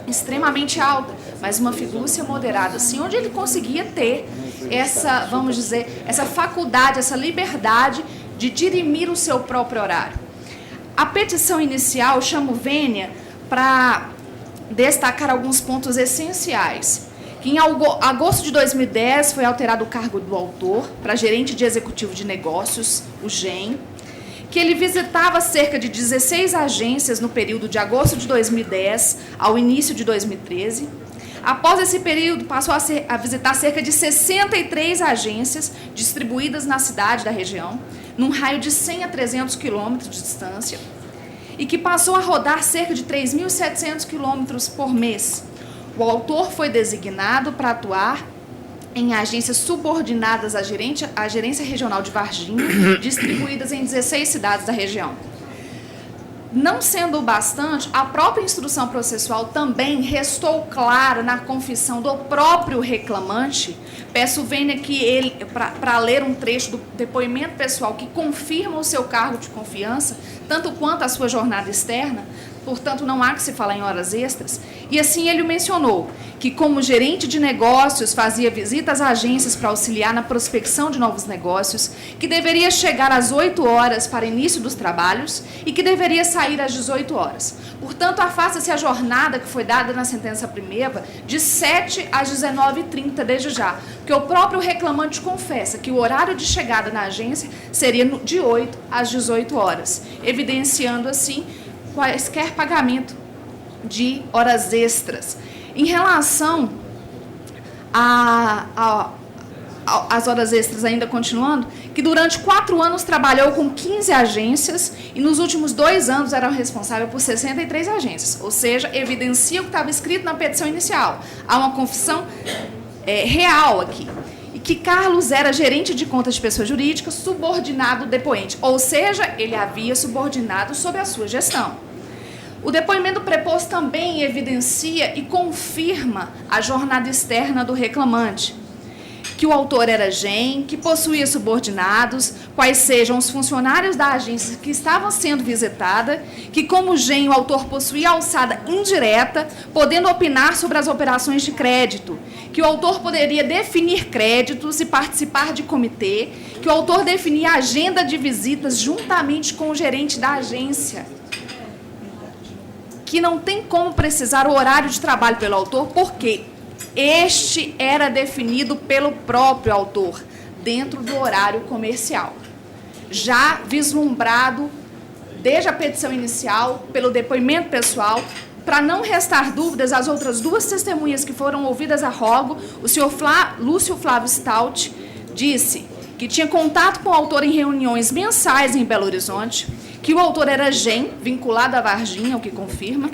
extremamente alta, mas uma fidúcia moderada, assim, onde ele conseguia ter essa, vamos dizer, essa faculdade, essa liberdade de dirimir o seu próprio horário. A petição inicial chama o Vênia para destacar alguns pontos essenciais. Que em agosto de 2010 foi alterado o cargo do autor para gerente de executivo de negócios, o GEM, que ele visitava cerca de 16 agências no período de agosto de 2010 ao início de 2013. Após esse período, passou a visitar cerca de 63 agências distribuídas na cidade da região, num raio de 100 a 300 quilômetros de distância, e que passou a rodar cerca de 3.700 quilômetros por mês. O autor foi designado para atuar em agências subordinadas à Gerência Regional de Varginha, distribuídas em 16 cidades da região. Não sendo o bastante, a própria instrução processual também restou clara na confissão do próprio reclamante. Peço Vênia que ele, para ler um trecho do depoimento pessoal que confirma o seu cargo de confiança, tanto quanto a sua jornada externa, portanto não há que se falar em horas extras, e assim ele mencionou que como gerente de negócios fazia visitas às agências para auxiliar na prospecção de novos negócios, que deveria chegar às 8 horas para início dos trabalhos e que deveria sair às 18 horas. Portanto, afasta-se a jornada que foi dada na sentença primeira de 7 às 19h30 desde já, porque o próprio reclamante confessa que o horário de chegada na agência seria de 8 às 18 horas, evidenciando assim quaisquer pagamento de horas extras. Em relação às horas extras, ainda continuando, que durante 4 anos trabalhou com 15 agências e nos últimos 2 anos era responsável por 63 agências, ou seja, evidencia o que estava escrito na petição inicial. Há uma confissão real aqui. E que Carlos era gerente de contas de pessoa jurídica subordinado do depoente, ou seja, ele havia subordinado sob a sua gestão. O depoimento preposto também evidencia e confirma a jornada externa do reclamante, que o autor era GEM, que possuía subordinados, quais sejam os funcionários da agência que estavam sendo visitada, que como GEM o autor possuía alçada indireta, podendo opinar sobre as operações de crédito, que o autor poderia definir créditos e participar de comitê, que o autor definia a agenda de visitas juntamente com o gerente da agência, que não tem como precisar o horário de trabalho pelo autor, porque este era definido pelo próprio autor, dentro do horário comercial, já vislumbrado desde a petição inicial, pelo depoimento pessoal. Para não restar dúvidas, as outras 2 testemunhas que foram ouvidas a rogo, o senhor Lúcio Flávio Stout disse que tinha contato com o autor em reuniões mensais em Belo Horizonte, que o autor era GEM, vinculado à Varginha, o que confirma,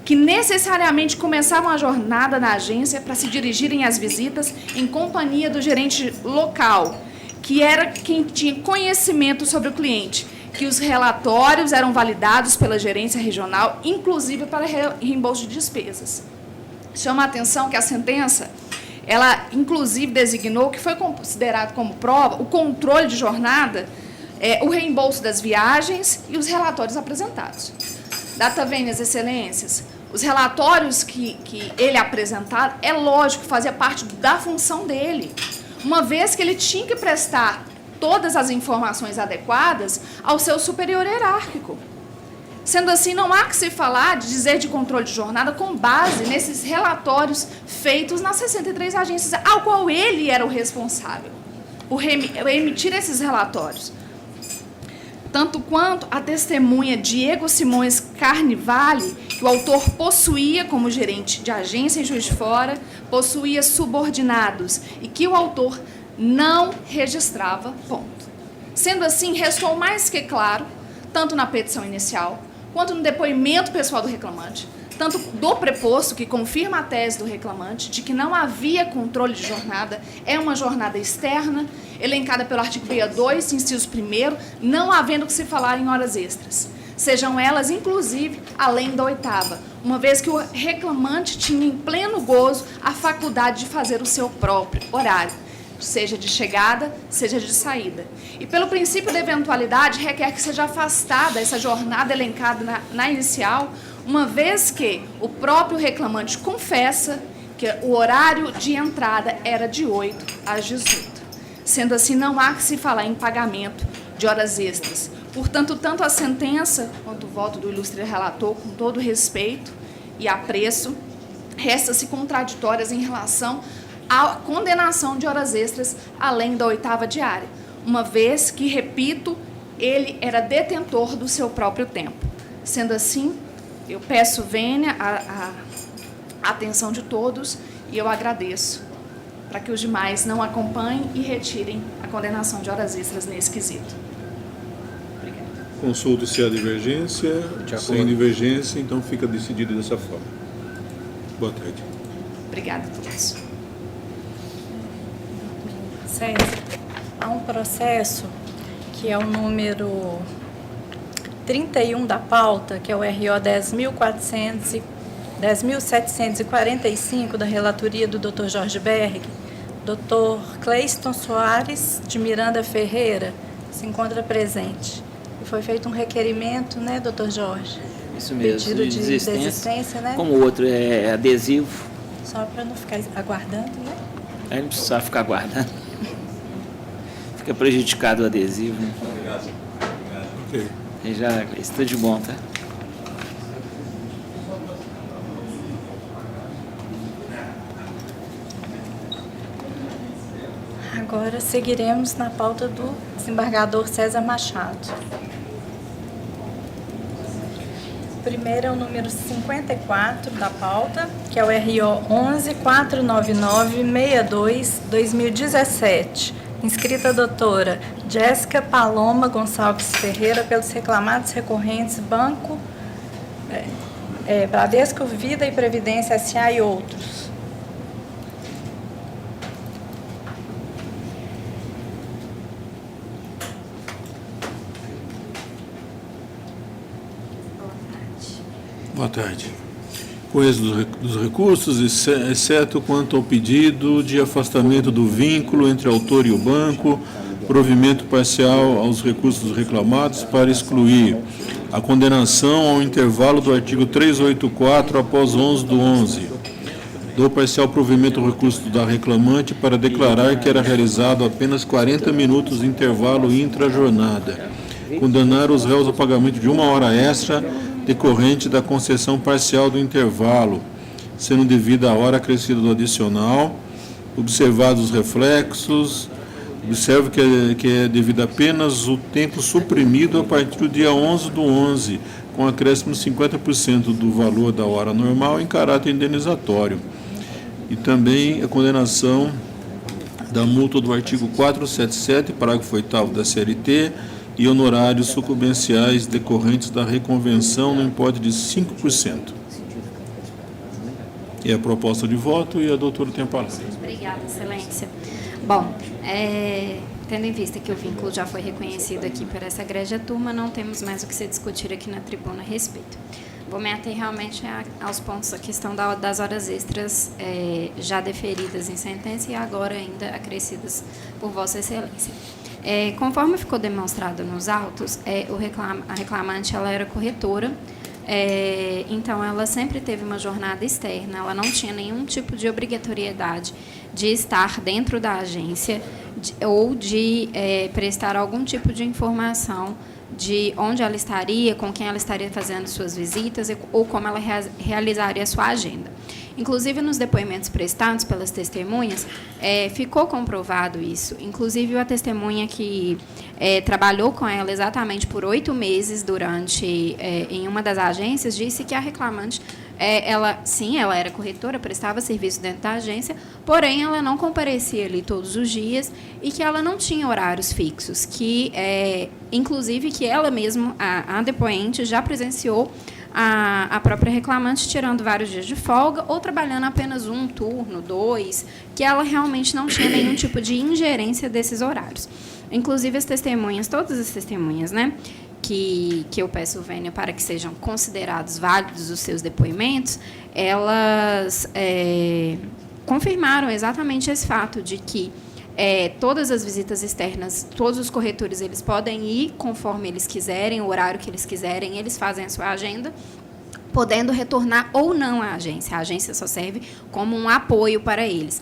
que necessariamente começavam a jornada na agência para se dirigirem às visitas em companhia do gerente local, que era quem tinha conhecimento sobre o cliente, que os relatórios eram validados pela gerência regional, inclusive para reembolso de despesas. Chama a atenção que a sentença, ela inclusive designou que foi considerado como prova o controle de jornada, o reembolso das viagens e os relatórios apresentados. Data vênias, excelências, os relatórios que ele apresentar, é lógico, fazia parte da função dele, uma vez que ele tinha que prestar todas as informações adequadas ao seu superior hierárquico. Sendo assim, não há que se falar de dizer de controle de jornada com base nesses relatórios feitos nas 63 agências, ao qual ele era o responsável por emitir esses relatórios. Tanto quanto a testemunha Diego Simões Carnivale, que o autor possuía como gerente de agência em Juiz de Fora, possuía subordinados e que o autor não registrava, ponto. Sendo assim, restou mais que claro, tanto na petição inicial, quanto no depoimento pessoal do reclamante, tanto do preposto, que confirma a tese do reclamante, de que não havia controle de jornada, é uma jornada externa, elencada pelo artigo 62, inciso 1º, não havendo que se falar em horas extras, sejam elas, inclusive, além da 8ª, uma vez que o reclamante tinha em pleno gozo a faculdade de fazer o seu próprio horário, seja de chegada, seja de saída. E pelo princípio da eventualidade, requer que seja afastada essa jornada elencada na inicial, uma vez que o próprio reclamante confessa que o horário de entrada era de 8 às 18. Sendo assim, não há que se falar em pagamento de horas extras. Portanto, tanto a sentença quanto o voto do ilustre relator, com todo respeito e apreço, resta-se contraditórias em relação à condenação de horas extras além da 8ª diária, uma vez que, repito, ele era detentor do seu próprio tempo. Sendo assim, eu peço vênia a atenção de todos e eu agradeço para que os demais não acompanhem e retirem a condenação de horas extras nesse quesito. Obrigada. Consulto se há divergência. Sem divergência, então fica decidido dessa forma. Boa tarde. Obrigada a todos. César, há um processo que é o número 31 da pauta, que é o RO 10.745 da relatoria do Dr. Jorge Berg. Dr. Cleiston Soares de Miranda Ferreira se encontra presente. E foi feito um requerimento, né, Dr. Jorge? Isso mesmo, pedido de desistência, né? Como o outro é adesivo, Só para não ficar aguardando, né? aí não precisa ficar guardando. Fica prejudicado o adesivo, né? Ok. Aí já, isso tudo de bom, tá? Agora seguiremos na pauta do desembargador César Machado. O primeiro é o número 54 da pauta, que é o RO 11-499-62-2017. Inscrita a doutora Jéssica Paloma Gonçalves Ferreira pelos reclamados recorrentes Banco Bradesco Vida e Previdência S.A. e outros. Boa tarde. Conheço dos recursos, exceto quanto ao pedido de afastamento do vínculo entre autor e o banco, provimento parcial aos recursos reclamados para excluir a condenação ao intervalo do artigo 384 após 11/11. Dou parcial provimento ao recurso da reclamante para declarar que era realizado apenas 40 minutos de intervalo intra-jornada. Condenar os réus ao pagamento de 1 hora extra decorrente da concessão parcial do intervalo, sendo devida a hora acrescida do adicional, observados os reflexos, observo que é devido apenas o tempo suprimido a partir do dia 11/11, com acréscimo de 50% do valor da hora normal em caráter indenizatório. E também a condenação da multa do artigo 477, parágrafo 8º da CLT, e honorários sucumbenciais decorrentes da reconvenção no importe de 5%. E a proposta de voto, e a doutora tem a palavra. Obrigada, Excelência. Bom, tendo em vista que o vínculo já foi reconhecido aqui por essa egrégia turma, não temos mais o que se discutir aqui na tribuna a respeito. Vou me ater realmente aos pontos, a questão das horas extras já deferidas em sentença e agora ainda acrescidas por Vossa Excelência. Conforme ficou demonstrado nos autos, a reclamante ela era corretora, então ela sempre teve uma jornada externa, ela não tinha nenhum tipo de obrigatoriedade de estar dentro da agência ou de prestar algum tipo de informação de onde ela estaria, com quem ela estaria fazendo suas visitas ou como ela realizaria a sua agenda. Inclusive, nos depoimentos prestados pelas testemunhas, ficou comprovado isso. Inclusive, a testemunha que trabalhou com ela exatamente por 8 meses em uma das agências, disse que a reclamante, ela era corretora, prestava serviço dentro da agência, porém, ela não comparecia ali todos os dias e que ela não tinha horários fixos, inclusive que ela mesma, a depoente, já presenciou a própria reclamante tirando vários dias de folga ou trabalhando apenas 1 turno, 2, que ela realmente não tinha nenhum tipo de ingerência desses horários. Inclusive as testemunhas, todas as testemunhas, né, que eu peço, Vênia, para que sejam considerados válidos os seus depoimentos, elas confirmaram exatamente esse fato de que todas as visitas externas, todos os corretores, eles podem ir conforme eles quiserem, o horário que eles quiserem, eles fazem a sua agenda, podendo retornar ou não à agência. A agência só serve como um apoio para eles.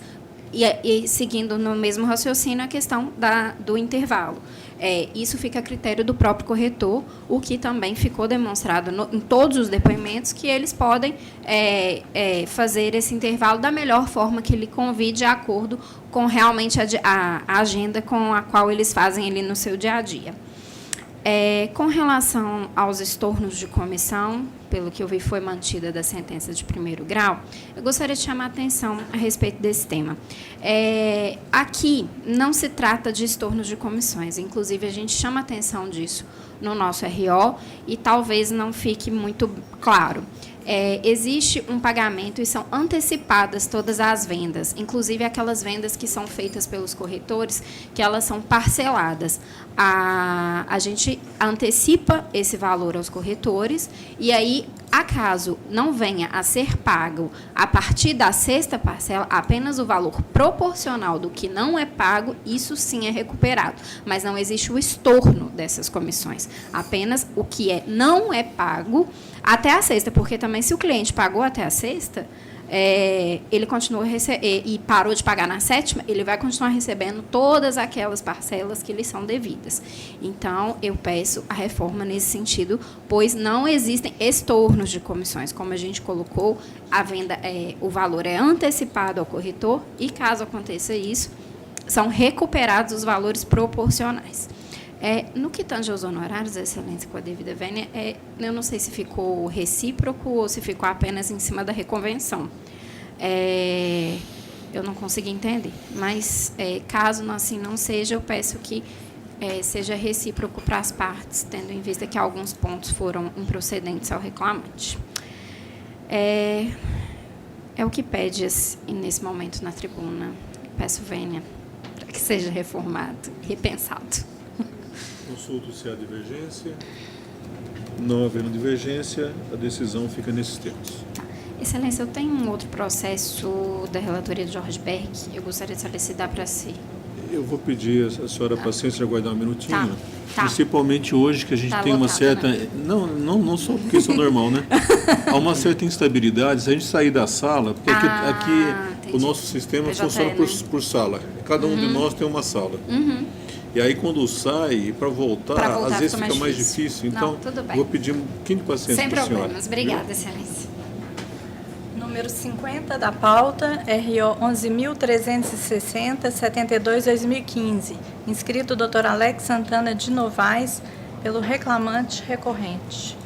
E seguindo no mesmo raciocínio, a questão do intervalo. Isso fica a critério do próprio corretor, o que também ficou demonstrado em todos os depoimentos, que eles podem fazer esse intervalo da melhor forma que lhe convide, de acordo com realmente a agenda com a qual eles fazem ali no seu dia a dia. Com relação aos estornos de comissão, pelo que eu vi foi mantida da sentença de 1º grau, eu gostaria de chamar a atenção a respeito desse tema. Aqui não se trata de estornos de comissões, inclusive a gente chama a atenção disso no nosso RO e talvez não fique muito claro. Existe um pagamento e são antecipadas todas as vendas, inclusive aquelas vendas que são feitas pelos corretores, que elas são parceladas. A gente antecipa esse valor aos corretores e aí, acaso não venha a ser pago a partir da 6ª parcela, apenas o valor proporcional do que não é pago, isso sim é recuperado. Mas não existe o estorno dessas comissões. Apenas o que não é pago, até a sexta, porque também se o cliente pagou até a sexta, ele continua e parou de pagar na sétima, ele vai continuar recebendo todas aquelas parcelas que lhe são devidas. Então, eu peço a reforma nesse sentido, pois não existem estornos de comissões. Como a gente colocou, a venda, o valor é antecipado ao corretor e, caso aconteça isso, são recuperados os valores proporcionais. No que tange aos honorários, Excelência, com a devida vênia, eu não sei se ficou recíproco ou se ficou apenas em cima da reconvenção. Eu não consegui entender, mas caso assim não seja, eu peço que seja recíproco para as partes, tendo em vista que alguns pontos foram improcedentes ao reclamante. É o que pede nesse momento na tribuna. Peço vênia para que seja reformado, repensado. Consulto se há divergência. Não havendo divergência, a decisão fica nesses termos. Excelência, eu tenho um outro processo da relatoria de Jorge Berg. Eu gostaria de saber se dá para si. Eu vou pedir a senhora paciência de aguardar um minutinho. Tá. Principalmente hoje, que a gente tem uma certa... Né? Não só porque isso é normal, né? Há uma certa instabilidade. Se a gente sair da sala, porque aqui o nosso sistema funciona por sala. Cada um de nós tem uma sala. E aí, quando sai, para voltar, às vezes fica mais difícil. Então, vou pedir um pouquinho de paciência para a senhora. Sem problemas. Obrigada, Excelência. Número 50 da pauta, RO 11.360, 72/2015. Inscrito Dr. Alex Santana de Novaes, pelo reclamante recorrente.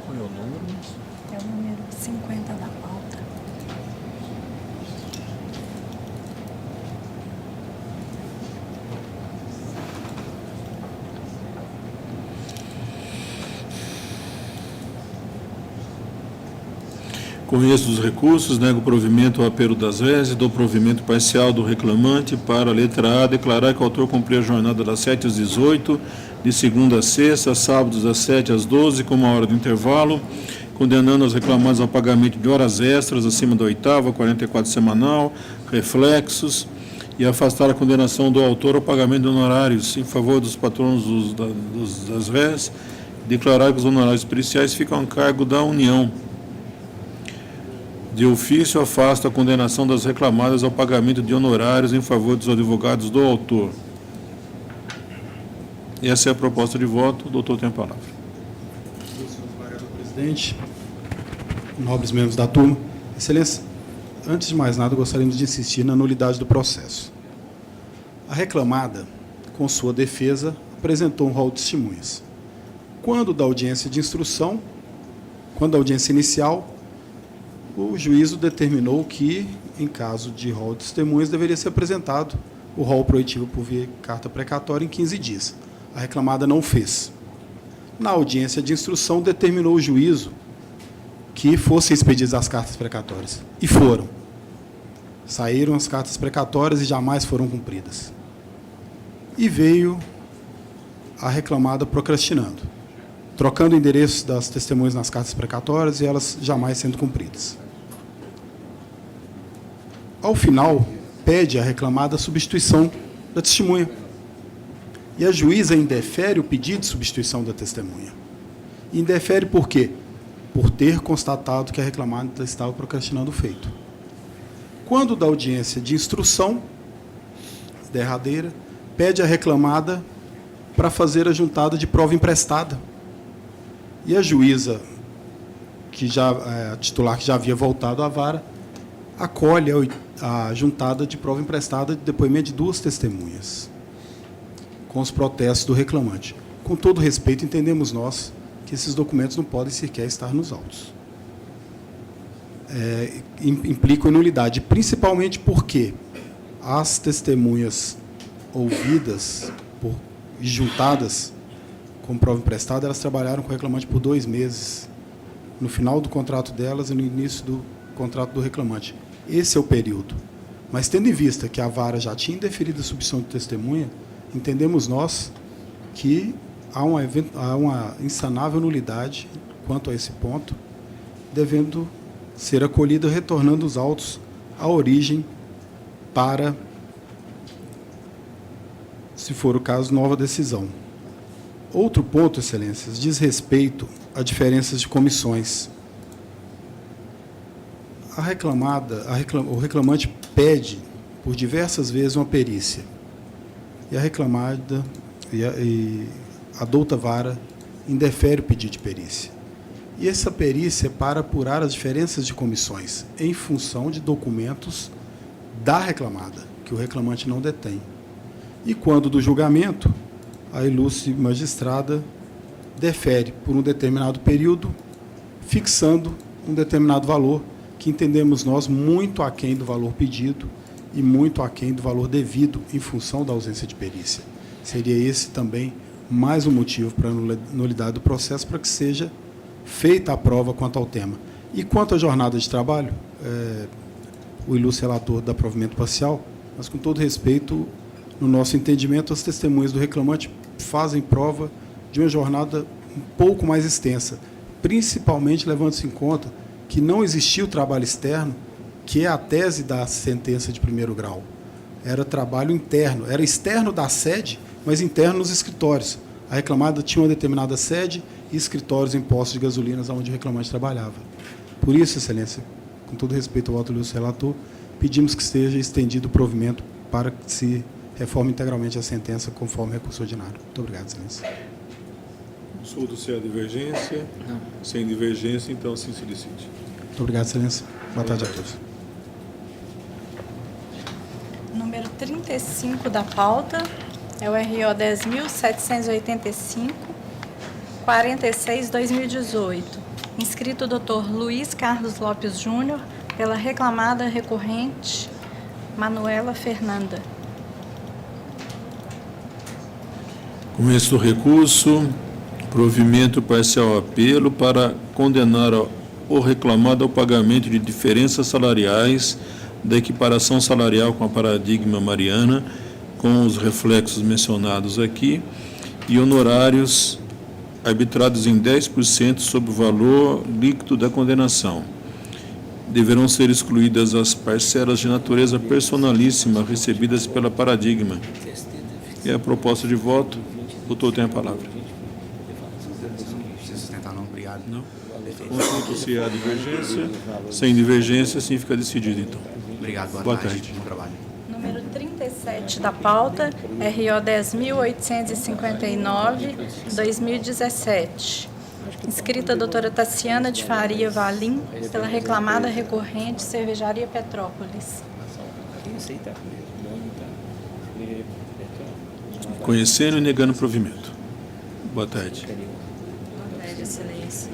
Qual é o número? É o número 50 da pauta. Conheço os recursos, nego provimento ao apelo das vezes, dou provimento parcial do reclamante para a letra A, declarar que o autor cumpriu a jornada das 7 às 18, de segunda a sexta, sábados das 7 às 12, com uma hora de intervalo, condenando os reclamantes ao pagamento de horas extras acima da oitava, 44 semanal, reflexos, e afastar a condenação do autor ao pagamento de honorários em favor dos patronos das res, declarar que os honorários periciais ficam a cargo da União. De ofício, afasta a condenação das reclamadas ao pagamento de honorários em favor dos advogados do autor. Essa é a proposta de voto. O doutor tem a palavra. Senhor presidente, nobres membros da turma, Excelência, antes de mais nada, gostaríamos de insistir na nulidade do processo. A reclamada, com sua defesa, apresentou um rol de testemunhas. Quando da audiência de instrução, quando da audiência inicial, o juízo determinou que, em caso de rol de testemunhas, deveria ser apresentado o rol proibitivo por via carta precatória em 15 dias. A reclamada não fez. Na audiência de instrução, determinou o juízo que fossem expedidas as cartas precatórias. E foram. Saíram as cartas precatórias e jamais foram cumpridas. E veio a reclamada procrastinando, trocando o endereço das testemunhas nas cartas precatórias e elas jamais sendo cumpridas. Ao final, pede a reclamada a substituição da testemunha. E a juíza indefere o pedido de substituição da testemunha. E indefere por quê? Por ter constatado que a reclamada estava procrastinando o feito. Quando da audiência de instrução, derradeira, pede a reclamada para fazer a juntada de prova emprestada. E a juíza, a titular que já havia voltado à vara, acolhe a juntada de prova emprestada de depoimento de 2 testemunhas, com os protestos do reclamante. Com todo respeito, entendemos nós que esses documentos não podem sequer estar nos autos. Implicam nulidade, principalmente porque as testemunhas ouvidas e juntadas como prova emprestada, elas trabalharam com o reclamante por 2 meses, no final do contrato delas e no início do contrato do reclamante. Esse é o período. Mas, tendo em vista que a vara já tinha indeferido a substituição de testemunha, entendemos nós que há uma insanável nulidade quanto a esse ponto, devendo ser acolhida, retornando os autos à origem para, se for o caso, nova decisão. Outro ponto, Excelências, diz respeito a diferenças de comissões. O reclamante pede por diversas vezes uma perícia. E a reclamada e a douta vara indefere o pedido de perícia. E essa perícia é para apurar as diferenças de comissões em função de documentos da reclamada, que o reclamante não detém. E quando do julgamento, a ilustre magistrada defere por um determinado período, fixando um determinado valor que entendemos nós muito aquém do valor pedido e muito aquém do valor devido em função da ausência de perícia. Seria esse também mais um motivo para a nulidade do processo, para que seja feita a prova quanto ao tema. E quanto à jornada de trabalho, o ilustre relator dá provimento parcial, mas com todo respeito, no nosso entendimento, as testemunhas do reclamante fazem prova de uma jornada um pouco mais extensa, principalmente levando-se em conta que não existia o trabalho externo, que é a tese da sentença de primeiro grau. Era trabalho interno, era externo da sede, mas interno nos escritórios. A reclamada tinha uma determinada sede e escritórios em postos de gasolinas onde o reclamante trabalhava. Por isso, Excelência, com todo respeito ao auto ilustre relator, pedimos que seja estendido o provimento para que se reforme integralmente a sentença conforme recurso ordinário. Muito obrigado, Excelência. Consulta-se a divergência. Não. Sem divergência, então assim se decide. Muito obrigado, Excelência. Boa tarde a todos. Número 35 da pauta é o RO 10.785, 46/2018. Inscrito o Dr. Luiz Carlos Lopes Júnior, pela reclamada recorrente Manuela Fernanda. Com o recurso, provimento parcial apelo para condenar o reclamado ao pagamento de diferenças salariais da equiparação salarial com a paradigma mariana, com os reflexos mencionados aqui, e honorários arbitrados em 10% sobre o valor líquido da condenação. Deverão ser excluídas as parcelas de natureza personalíssima recebidas pela paradigma. É a proposta de voto. O doutor tem a palavra. Não, obrigado. Não? Consulta-se a divergência. Sem divergência, assim fica decidido, então. Obrigado, boa tarde. Bom trabalho. Número 37 da pauta, RO 10.859, 2017. Inscrita a doutora Tassiana de Faria Valim, pela reclamada recorrente Cervejaria Petrópolis. Conhecendo e negando provimento. Boa tarde. Boa tarde, Excelência.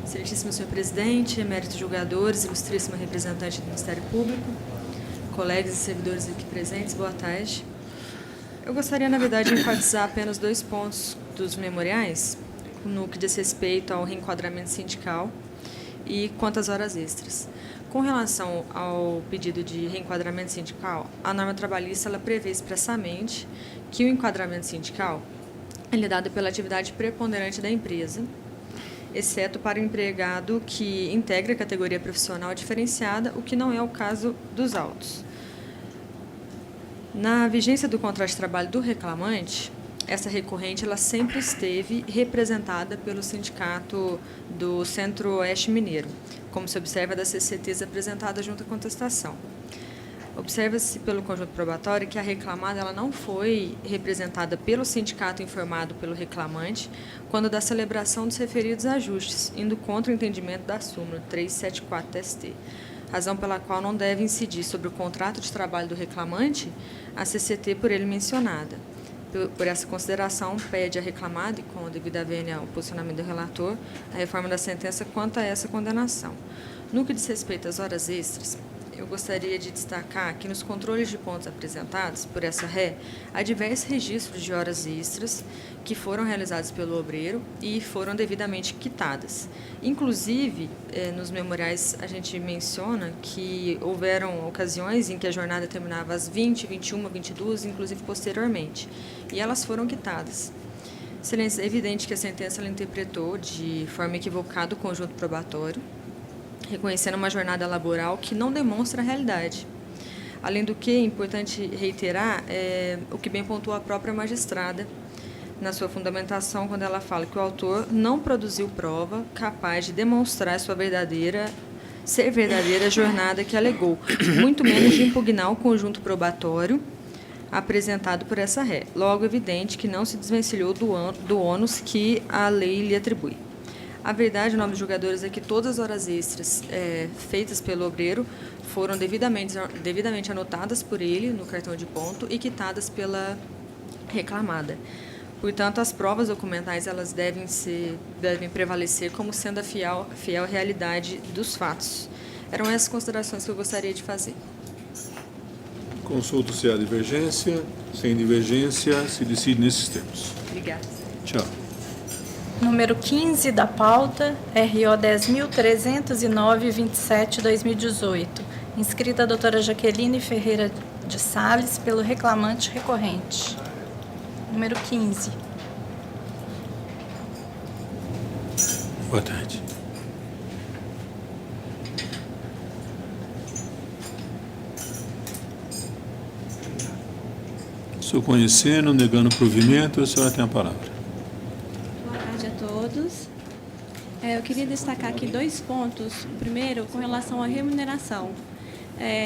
Excelentíssimo senhor presidente, eméritos julgadores, ilustríssima representante do Ministério Público, colegas e servidores aqui presentes, boa tarde. Eu gostaria, na verdade, de enfatizar apenas 2 pontos dos memoriais, no que diz respeito ao reenquadramento sindical e quanto às horas extras. Com relação ao pedido de reenquadramento sindical, a norma trabalhista ela prevê expressamente que o enquadramento sindical ele é dado pela atividade preponderante da empresa, exceto para o empregado que integra a categoria profissional diferenciada, o que não é o caso dos autos. Na vigência do contrato de trabalho do reclamante, essa recorrente ela sempre esteve representada pelo sindicato do Centro-Oeste Mineiro, como se observa das CCTs apresentadas junto à contestação. Observa-se pelo conjunto probatório que a reclamada ela não foi representada pelo sindicato informado pelo reclamante quando da celebração dos referidos ajustes, indo contra o entendimento da súmula 374-ST, razão pela qual não deve incidir sobre o contrato de trabalho do reclamante a CCT por ele mencionada. Por essa consideração, pede a reclamada, e com devida vênia ao posicionamento do relator, a reforma da sentença quanto a essa condenação. No que diz respeito às horas extras, eu gostaria de destacar que nos controles de pontos apresentados por essa ré, há diversos registros de horas extras que foram realizados pelo obreiro e foram devidamente quitadas. Inclusive, nos memoriais a gente menciona que houveram ocasiões em que a jornada terminava às 20, 21, 22, inclusive posteriormente, e elas foram quitadas. Excelência, é evidente que a sentença ela interpretou de forma equivocada o conjunto probatório, reconhecendo uma jornada laboral que não demonstra a realidade. Além do que, é importante reiterar o que bem pontuou a própria magistrada, na sua fundamentação, quando ela fala que o autor não produziu prova capaz de demonstrar ser verdadeira a jornada que alegou, muito menos de impugnar o conjunto probatório apresentado por essa ré. Logo, evidente que não se desvencilhou do ônus que a lei lhe atribui. A verdade, nobres julgadores, é que todas as horas extras feitas pelo obreiro foram devidamente anotadas por ele no cartão de ponto e quitadas pela reclamada. Portanto, as provas documentais elas devem prevalecer como sendo a fiel realidade dos fatos. Eram essas considerações que eu gostaria de fazer. Consulto se há divergência. Sem divergência, se decide nesses termos. Obrigada. Tchau. Número 15 da pauta, RO 10.309/27/2018. Inscrita a doutora Jaqueline Ferreira de Sales, pelo reclamante recorrente. Número 15. Boa tarde. Estou conhecendo, negando provimento, a senhora tem a palavra. Boa tarde a todos. Eu queria destacar aqui 2 pontos. O primeiro, com relação à remuneração.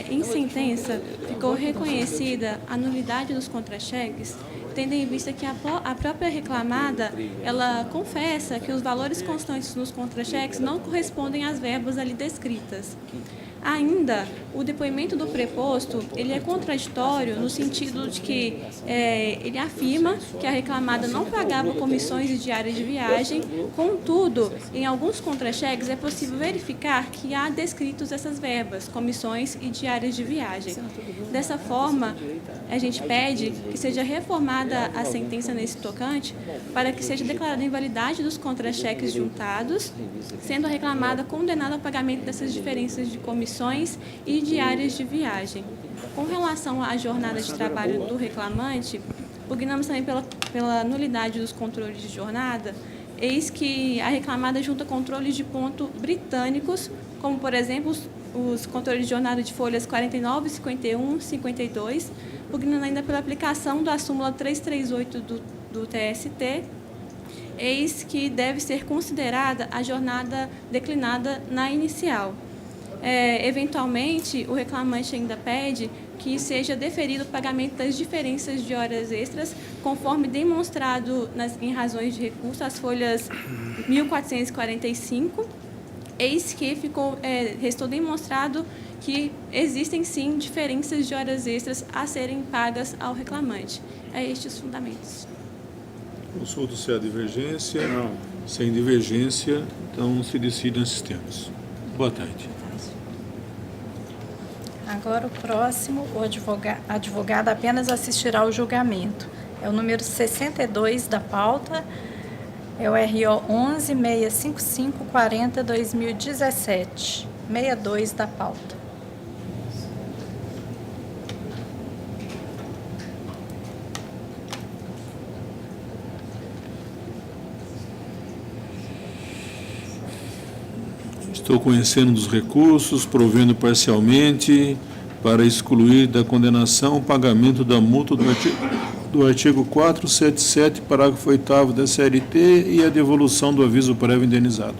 Em sentença, ficou reconhecida a nulidade dos contra-cheques, tendo em vista que a própria reclamada, ela confessa que os valores constantes nos contra-cheques não correspondem às verbas ali descritas. Ainda, o depoimento do preposto, ele é contraditório no sentido de que ele afirma que a reclamada não pagava comissões e diárias de viagem, contudo, em alguns contra-cheques é possível verificar que há descritos essas verbas, comissões e diárias de viagem. Dessa forma, a gente pede que seja reformada a sentença nesse tocante para que seja declarada a invalidade dos contra-cheques juntados, sendo a reclamada condenada ao pagamento dessas diferenças de comissões e diárias de viagem. Com relação à jornada de trabalho do reclamante, pugnamos também pela nulidade dos controles de jornada, eis que a reclamada junta controles de ponto britânicos, como, por exemplo, os controles de jornada de folhas 49, 51, 52, pugnando ainda pela aplicação da súmula 338 do TST, eis que deve ser considerada a jornada declinada na inicial. Eventualmente, o reclamante ainda pede que seja deferido o pagamento das diferenças de horas extras, conforme demonstrado em razões de recurso, as folhas 1445, eis que restou demonstrado que existem sim diferenças de horas extras a serem pagas ao reclamante. Estes os fundamentos. Consulto se há divergência. Não. Sem divergência, então se decide nesses termos. Boa tarde. Agora o próximo, o advogado apenas assistirá ao julgamento. É o número 62 da pauta, é o RO 11.655/40/2017, 62 da pauta. Estou conhecendo dos recursos, provendo parcialmente para excluir da condenação o pagamento da multa do artigo 477, parágrafo 8º da CLT e a devolução do aviso prévio indenizado.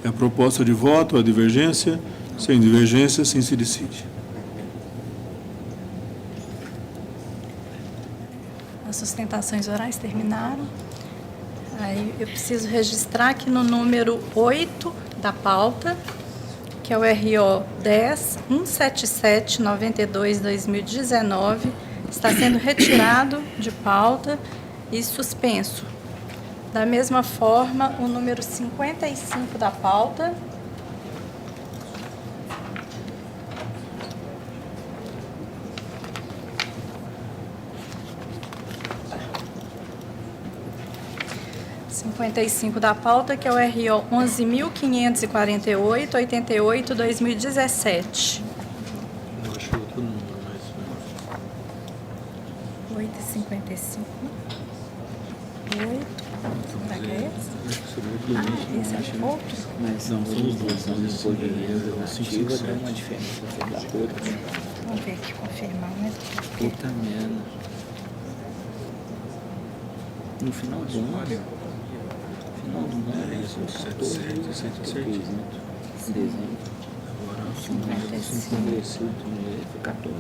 É a proposta de voto, a divergência. Sem divergência, sim se decide. As sustentações orais terminaram. Aí eu preciso registrar que no número 8 da pauta, que é o RO 10.177/92/2019, está sendo retirado de pauta e suspenso. Da mesma forma, o número 55 da pauta, que é o RO 11.548/88/2017. Eu acho que todo mundo, mas... 8,55. 8. Será que é esse? Esse é outro? Mas não, são os dois. São os dois. Dá uma diferença da outra. Vamos ver aqui, confirmar, né? Puta merda. No final do ano. Final do ano. É isso, 77. Em dezembro. Agora, 55. 14.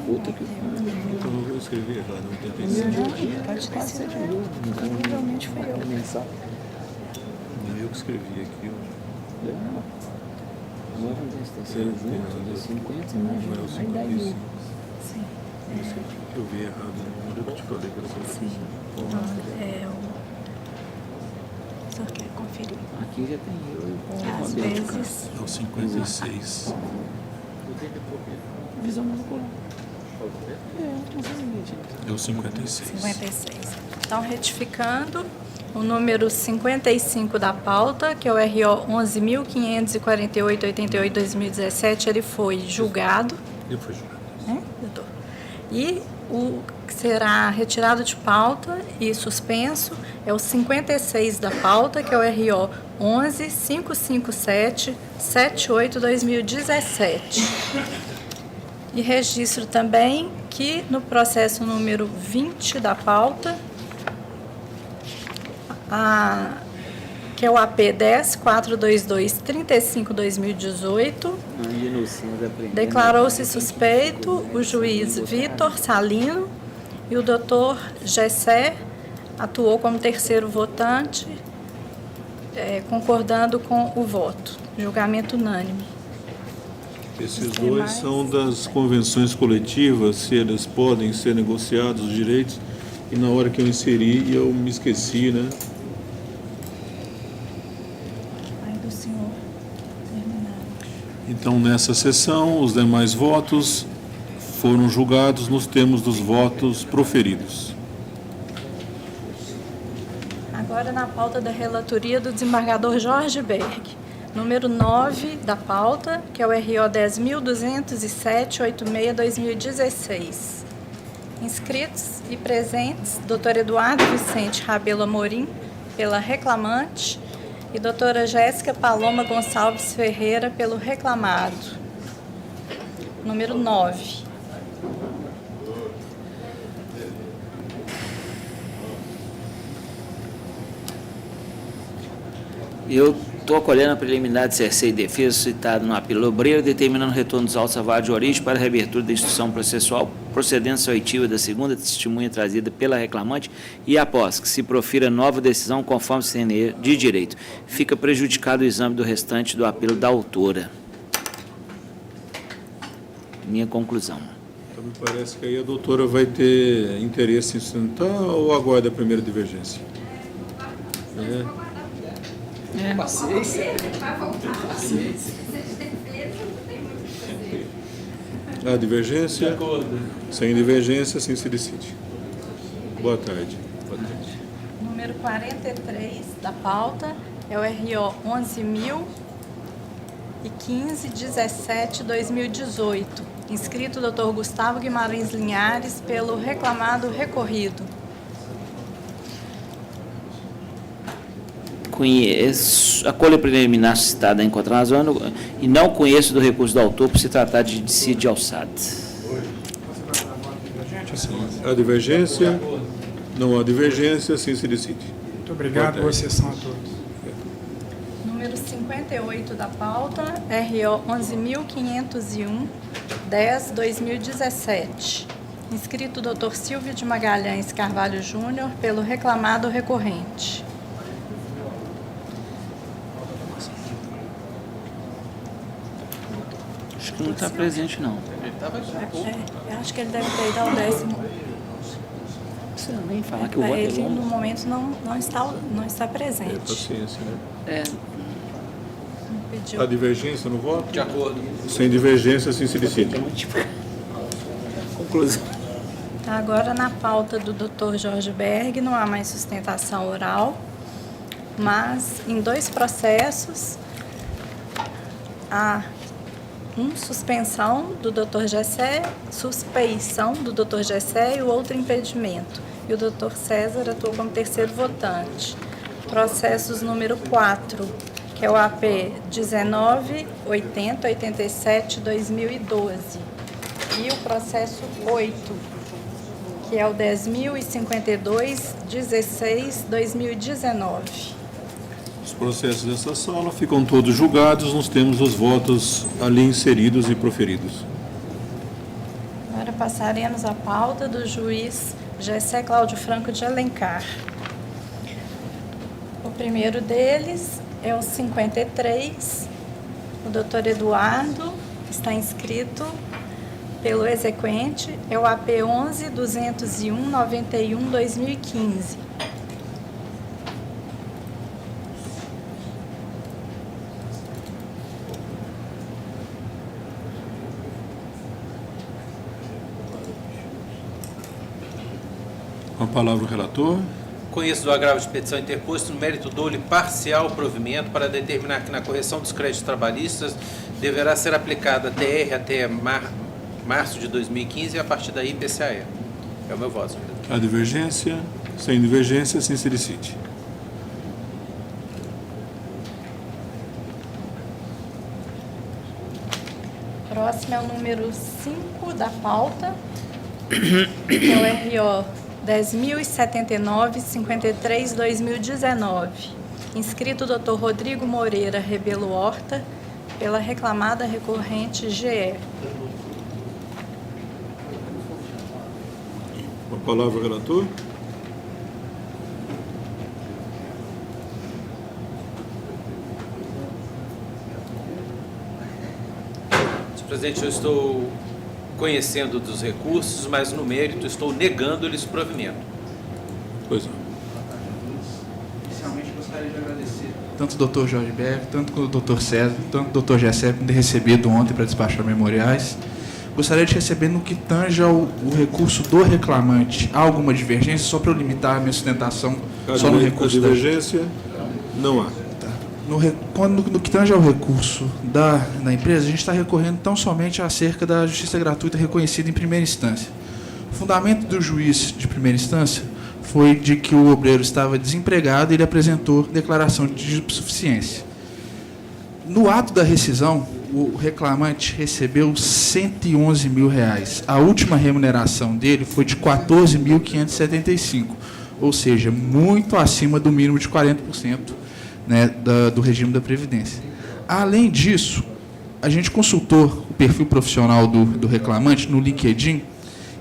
Puta que pariu. Então eu escrevi errado, 85. Pode ter sido eu. Provavelmente foi eu. Mensal. Não, eu que escrevi aqui. Agora tem 50, Não é o aí dá 55. Sim. Eu vi errado, não é o que eu te falei que era 55. O senhor quer conferir? Aqui já tem eu. Às vezes. É o 56. Visão monocular. É o 56. 56. Então, retificando, o número 55 da pauta, que é o RO 11.548.88/2017, ele foi julgado. Ele foi julgado. Né, doutor? E o que será retirado de pauta e suspenso é o 56 da pauta, que é o RO 11.557.78/2017. E registro também que no processo número 20 da pauta, que é o AP 10.422.35/2018, declarou-se suspeito o juiz Vitor Salino e o doutor Gessé atuou como terceiro votante, concordando com o voto. Julgamento unânime. Esses dois são das convenções coletivas, se eles podem ser negociados os direitos, e na hora que eu inseri eu me esqueci, né? Aí do senhor terminar. Então, nessa sessão, os demais votos foram julgados nos termos dos votos proferidos. Agora na pauta da relatoria do desembargador Jorge Berg. Número 9 da pauta, que é o RO 10.207.86/2016. Inscritos e presentes, doutor Eduardo Vicente Rabelo Amorim, pela reclamante, e doutora Jéssica Paloma Gonçalves Ferreira, pelo reclamado. Número 9. Eu estou acolhendo a preliminar de cerceio e defesa citada no apelo obreiro, determinando o retorno dos autos à vara de origem para a reabertura da instrução processual, procedência oitiva da segunda testemunha trazida pela reclamante e após que se profira nova decisão conforme se tenha de direito, fica prejudicado o exame do restante do apelo da autora. Minha conclusão. Então, me parece que aí a doutora vai ter interesse em sustentar ou aguarda a primeira divergência? Paciência. A divergência? De acordo. Sem divergência, assim se decide. Boa tarde. Boa tarde. Número 43 da pauta é o RO 11.015.17/2018. Inscrito o Dr. Gustavo Guimarães Linhares pelo reclamado recorrido. Conheço, acolho a preliminar citada em contrarrazão e não conheço do recurso do autor por se tratar de dissídio de alçada. Há divergência? Não há divergência, assim se decide. Muito obrigado, boa sessão a todos. Número 58 da pauta, RO 11.501.10/2017. Inscrito o Dr. Silvio de Magalhães Carvalho Júnior pelo reclamado recorrente. Acho que não está presente, não. Eu acho que ele deve ter ido ao 10º. Não precisa nem falar que o voto é Ele, longo. no momento, não está presente. Paciência, né? Pediu. Há divergência no voto? De acordo. Sem divergência, assim se decide. Conclusão. Agora, na pauta do Dr. Jorge Berg, não há mais sustentação oral, mas em 2 processos, há suspensão do Dr. Gessé, suspeição do Dr. Gessé e o outro impedimento. E o Dr. César atuou como terceiro votante. Processos número 4, que é o AP 19.80.87/2012. E o processo 8, que que é o 10.052-16-2019. Os processos dessa sala ficam todos julgados, nós temos os votos ali inseridos e proferidos. Agora passaremos a pauta do juiz Gessé Cláudio Franco de Alencar. O primeiro deles é o 53, o doutor Eduardo, que está inscrito pelo exequente, é o AP 11.201.91/2015. Com a palavra o relator. Conheço do agravo de petição interposto no mérito dole parcial provimento para determinar que na correção dos créditos trabalhistas deverá ser aplicada TR até março de 2015 e a partir daí IPCAE. É o meu voto, senhor presidente. A divergência, sem divergência, sem solicite. Próximo é o número 5 da pauta, que é o RO 10.079-53/2019. Inscrito Dr. Rodrigo Moreira Rebelo Horta, pela reclamada recorrente GE. Com a palavra o relator. Senhor presidente, eu estou conhecendo dos recursos, mas no mérito estou negando-lhes provimento. Pois não. Inicialmente gostaria de agradecer tanto o Dr. Jorge Berg, tanto o Dr. César, tanto o Dr. Gessé por ter recebido ontem para despachar memoriais. Gostaria de receber no que tange ao recurso do reclamante. Há alguma divergência? Só para eu limitar a minha sustentação só no recurso. A divergência não há. No que tange ao recurso da empresa, a gente está recorrendo tão somente acerca da justiça gratuita reconhecida em primeira instância. O fundamento do juiz de primeira instância foi de que o obreiro estava desempregado e ele apresentou declaração de suficiência. No ato da rescisão, o reclamante recebeu R$111 mil. A última remuneração dele foi de R$14.575, ou seja, muito acima do mínimo de 40%, né, do regime da Previdência. Além disso, a gente consultou o perfil profissional do reclamante no LinkedIn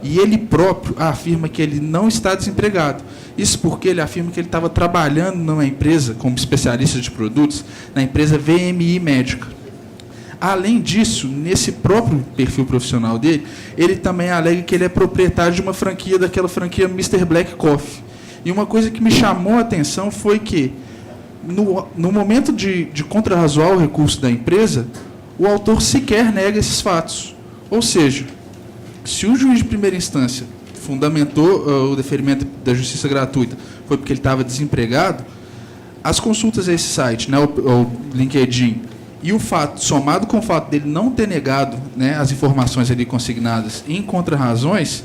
e ele próprio afirma que ele não está desempregado. Isso porque ele afirma que ele estava trabalhando numa empresa como especialista de produtos, na empresa VMI Médica. Além disso, nesse próprio perfil profissional dele, ele também alega que ele é proprietário de uma franquia, daquela franquia Mr. Black Coffee. E uma coisa que me chamou a atenção foi que, no momento de contrarrazoar o recurso da empresa, o autor sequer nega esses fatos. Ou seja, se o juiz de primeira instância fundamentou o deferimento da justiça gratuita foi porque ele estava desempregado, as consultas a esse site, né, o LinkedIn, e o fato, somado com o fato dele não ter negado, né, as informações ali consignadas em contrarrazões,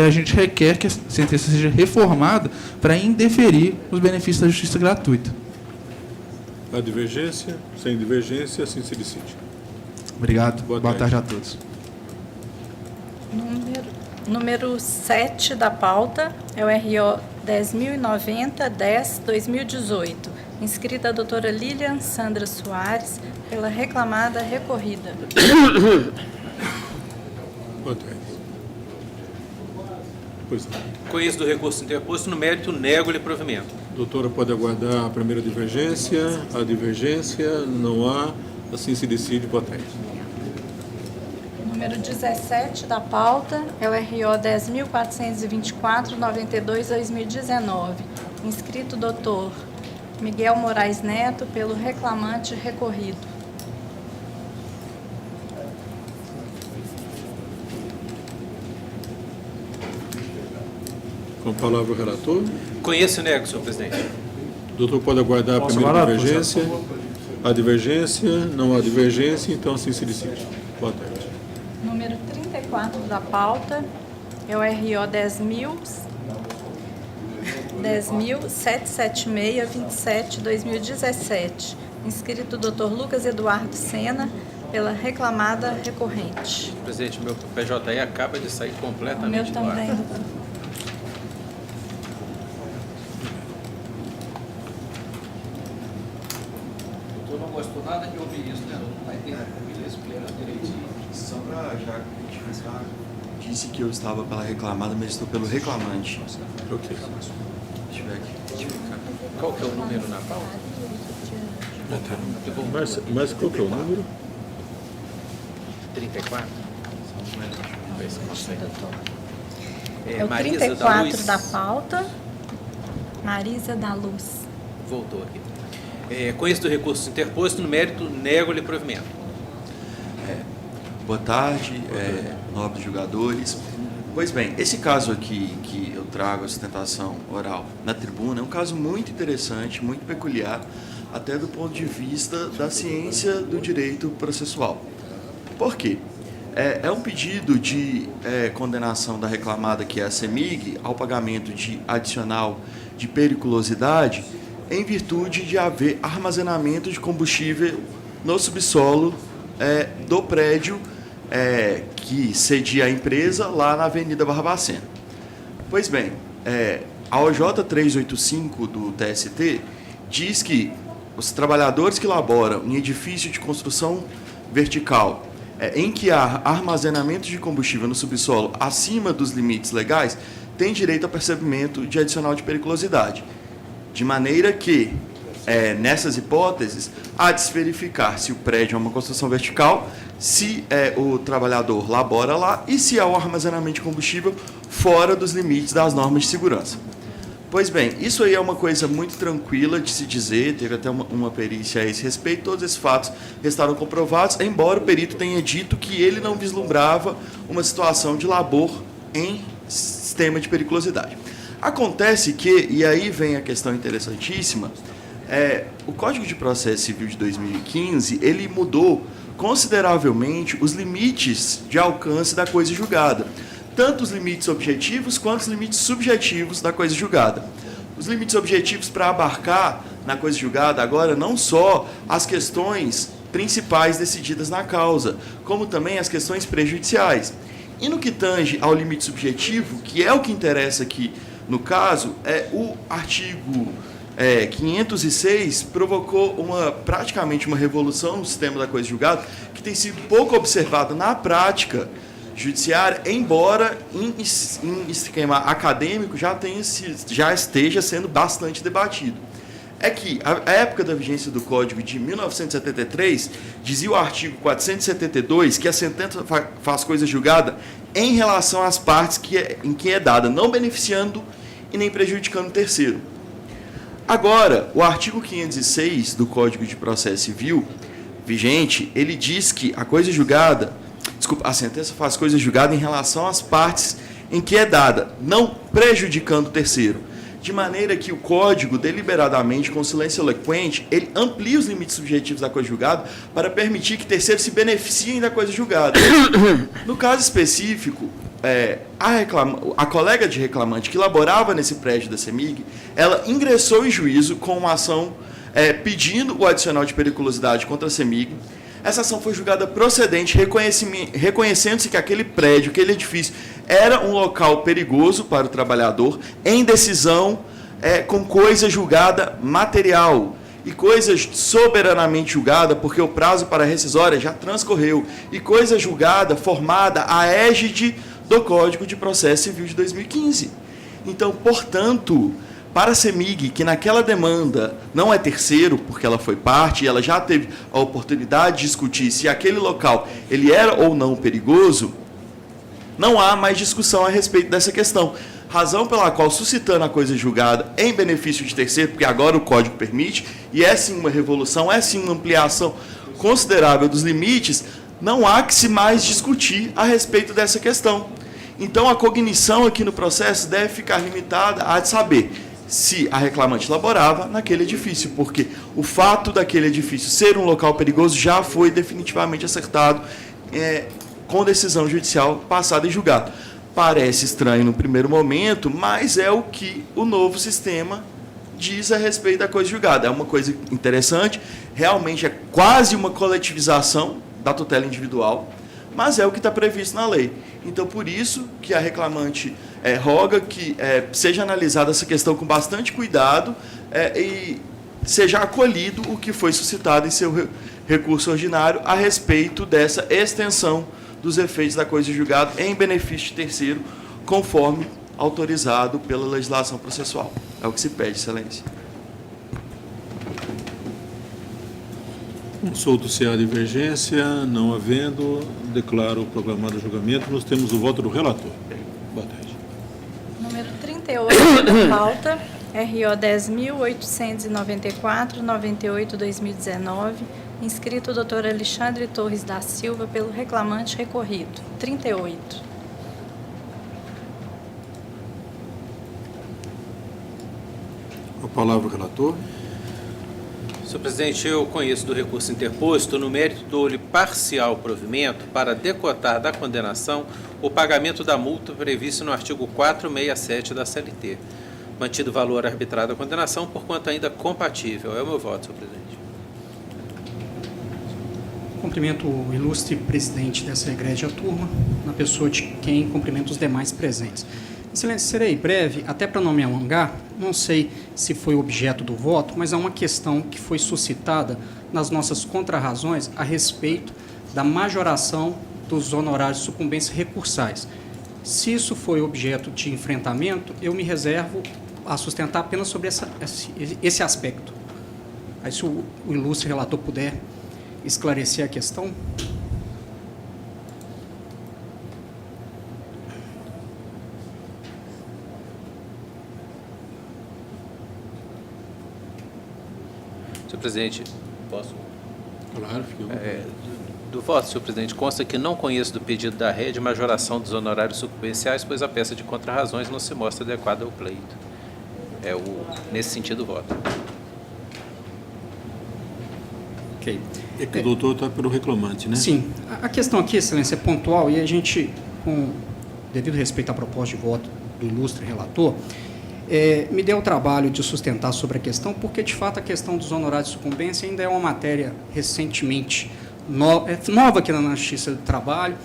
a gente requer que a sentença seja reformada para indeferir os benefícios da justiça gratuita. A divergência, sem divergência, assim se decide. Obrigado. Boa tarde a todos. Número 7 da pauta é o RO 10.090-10/2018. Inscrita a doutora Lilian Sandra Soares, pela reclamada recorrida. Boa tarde. Pois não. Conheço do recurso interposto, no mérito nego-lhe provimento. Doutora, pode aguardar a primeira divergência. A divergência não há, assim se decide. Boa tarde. Número 17 da pauta é o RO 10.424-92/2019. Inscrito doutor Miguel Moraes Neto, pelo reclamante recorrido. Com a palavra o relator. Conheço e nego, senhor presidente. Doutor, pode aguardar a primeira divergência. A divergência, não há divergência, então assim se decide. Boa tarde. Número 34 da pauta é o RO 10.776-27/2017. Inscrito Dr. Lucas Eduardo Sena, pela reclamada recorrente. Presidente, meu PJE acaba de sair completamente o meu também, doutor. nada de ouvir isso, né? Não vai ter isso direitinho. Só para já identificar, disse que eu estava pela reclamada, mas estou pelo reclamante. Ok. Deixa eu ver aqui. Qual que é o número na pauta? Mas qual que é o número? 34? Vamos ver se consegue. É o Marisa 34 da pauta. Marisa da Luz. Voltou aqui. Conheço do recurso interposto, no mérito, nego-lhe provimento. Boa tarde, nobres julgadores. Pois bem, esse caso aqui que eu trago a sustentação oral na tribuna é um caso muito interessante, muito peculiar, até do ponto de vista da ciência do direito processual. Por quê? É um pedido de condenação da reclamada, que é a CEMIG, ao pagamento de adicional de periculosidade, em virtude de haver armazenamento de combustível no subsolo do prédio que cedia a empresa lá na Avenida Barbacena. Pois bem, a OJ 385 do TST diz que os trabalhadores que laboram em edifício de construção vertical em que há armazenamento de combustível no subsolo acima dos limites legais têm direito ao percebimento de adicional de periculosidade. De maneira que, nessas hipóteses, há de se verificar se o prédio é uma construção vertical, se o trabalhador labora lá e se há o armazenamento de combustível fora dos limites das normas de segurança. Pois bem, isso aí é uma coisa muito tranquila de se dizer, teve até uma perícia a esse respeito, todos esses fatos restaram comprovados, embora o perito tenha dito que ele não vislumbrava uma situação de labor em sistema de periculosidade. Acontece que, e aí vem a questão interessantíssima, o Código de Processo Civil de 2015, ele mudou consideravelmente os limites de alcance da coisa julgada, tanto os limites objetivos quanto os limites subjetivos da coisa julgada. Os limites objetivos para abarcar na coisa julgada agora não só as questões principais decididas na causa, como também as questões prejudiciais. E no que tange ao limite subjetivo, que é o que interessa aqui no caso, o artigo 506 provocou praticamente uma revolução no sistema da coisa julgada, que tem sido pouco observada na prática judiciária, embora em esquema acadêmico já esteja sendo bastante debatido. É que a época da vigência do Código de 1973 dizia o artigo 472 que a sentença faz coisa julgada em relação às partes em que é dada, não beneficiando e nem prejudicando o terceiro. Agora, o artigo 506 do Código de Processo Civil, vigente, ele diz que a sentença faz coisa julgada em relação às partes em que é dada, não prejudicando o terceiro. De maneira que o Código, deliberadamente, com silêncio eloquente, ele amplia os limites subjetivos da coisa julgada para permitir que terceiros se beneficiem da coisa julgada. No caso específico, a colega de reclamante que laborava nesse prédio da CEMIG, ela ingressou em juízo com uma ação pedindo o adicional de periculosidade contra a CEMIG. Essa ação foi julgada procedente, reconhecendo-se que aquele prédio, aquele edifício, era um local perigoso para o trabalhador, em decisão com coisa julgada material, e coisa soberanamente julgada, porque o prazo para a rescisória já transcorreu, e coisa julgada formada à égide do Código de Processo Civil de 2015. Então, portanto, para a CEMIG, que naquela demanda não é terceiro, porque ela foi parte e ela já teve a oportunidade de discutir se aquele local ele era ou não perigoso, não há mais discussão a respeito dessa questão. Razão pela qual, suscitando a coisa julgada em benefício de terceiro, porque agora o Código permite, e é sim uma revolução, é sim uma ampliação considerável dos limites, não há que se mais discutir a respeito dessa questão. Então, a cognição aqui no processo deve ficar limitada a saber se a reclamante laborava naquele edifício, porque o fato daquele edifício ser um local perigoso já foi definitivamente acertado com decisão judicial passada em julgado. Parece estranho no primeiro momento, mas é o que o novo sistema diz a respeito da coisa julgada. É uma coisa interessante, realmente é quase uma coletivização da tutela individual, mas é o que está previsto na lei. Então, por isso que a reclamante roga que seja analisada essa questão com bastante cuidado e seja acolhido o que foi suscitado em seu recurso ordinário a respeito dessa extensão dos efeitos da coisa de julgado em benefício de terceiro, conforme autorizado pela legislação processual. É o que se pede, excelência. Consulto-se a divergência, não havendo, declaro proclamado o julgamento. Nós temos o voto do relator. Boa tarde. Número 38 da pauta, RO 10.894, 98/2019, inscrito o Dr. Alexandre Torres da Silva pelo reclamante recorrido. 38. A palavra, relator. Senhor presidente, eu conheço do recurso interposto no mérito do parcial provimento para decotar da condenação o pagamento da multa previsto no artigo 467 da CLT, mantido o valor arbitrado da condenação, porquanto ainda compatível. É o meu voto, senhor presidente. Cumprimento o ilustre presidente dessa egrégia turma, na pessoa de quem cumprimento os demais presentes. Excelência, serei breve, até para não me alongar, não sei se foi objeto do voto, mas há uma questão que foi suscitada nas nossas contrarrazões a respeito da majoração dos honorários de sucumbência recursais. Se isso foi objeto de enfrentamento, eu me reservo a sustentar apenas sobre esse aspecto. Aí, se o ilustre relator puder esclarecer a questão. Senhor presidente, posso? Claro, fique à vontade. Do voto, senhor presidente, consta que não conheço do pedido da rede majoração dos honorários sucumbenciais, pois a peça de contrarrazões não se mostra adequada ao pleito. Nesse sentido, o voto. Ok. É que o doutor está pelo reclamante, né? Sim. A questão aqui, excelência, é pontual e a gente, com devido respeito à proposta de voto do ilustre relator, me deu o trabalho de sustentar sobre a questão, porque, de fato, a questão dos honorários de sucumbência ainda é uma matéria recentemente nova aqui na Justiça do Trabalho,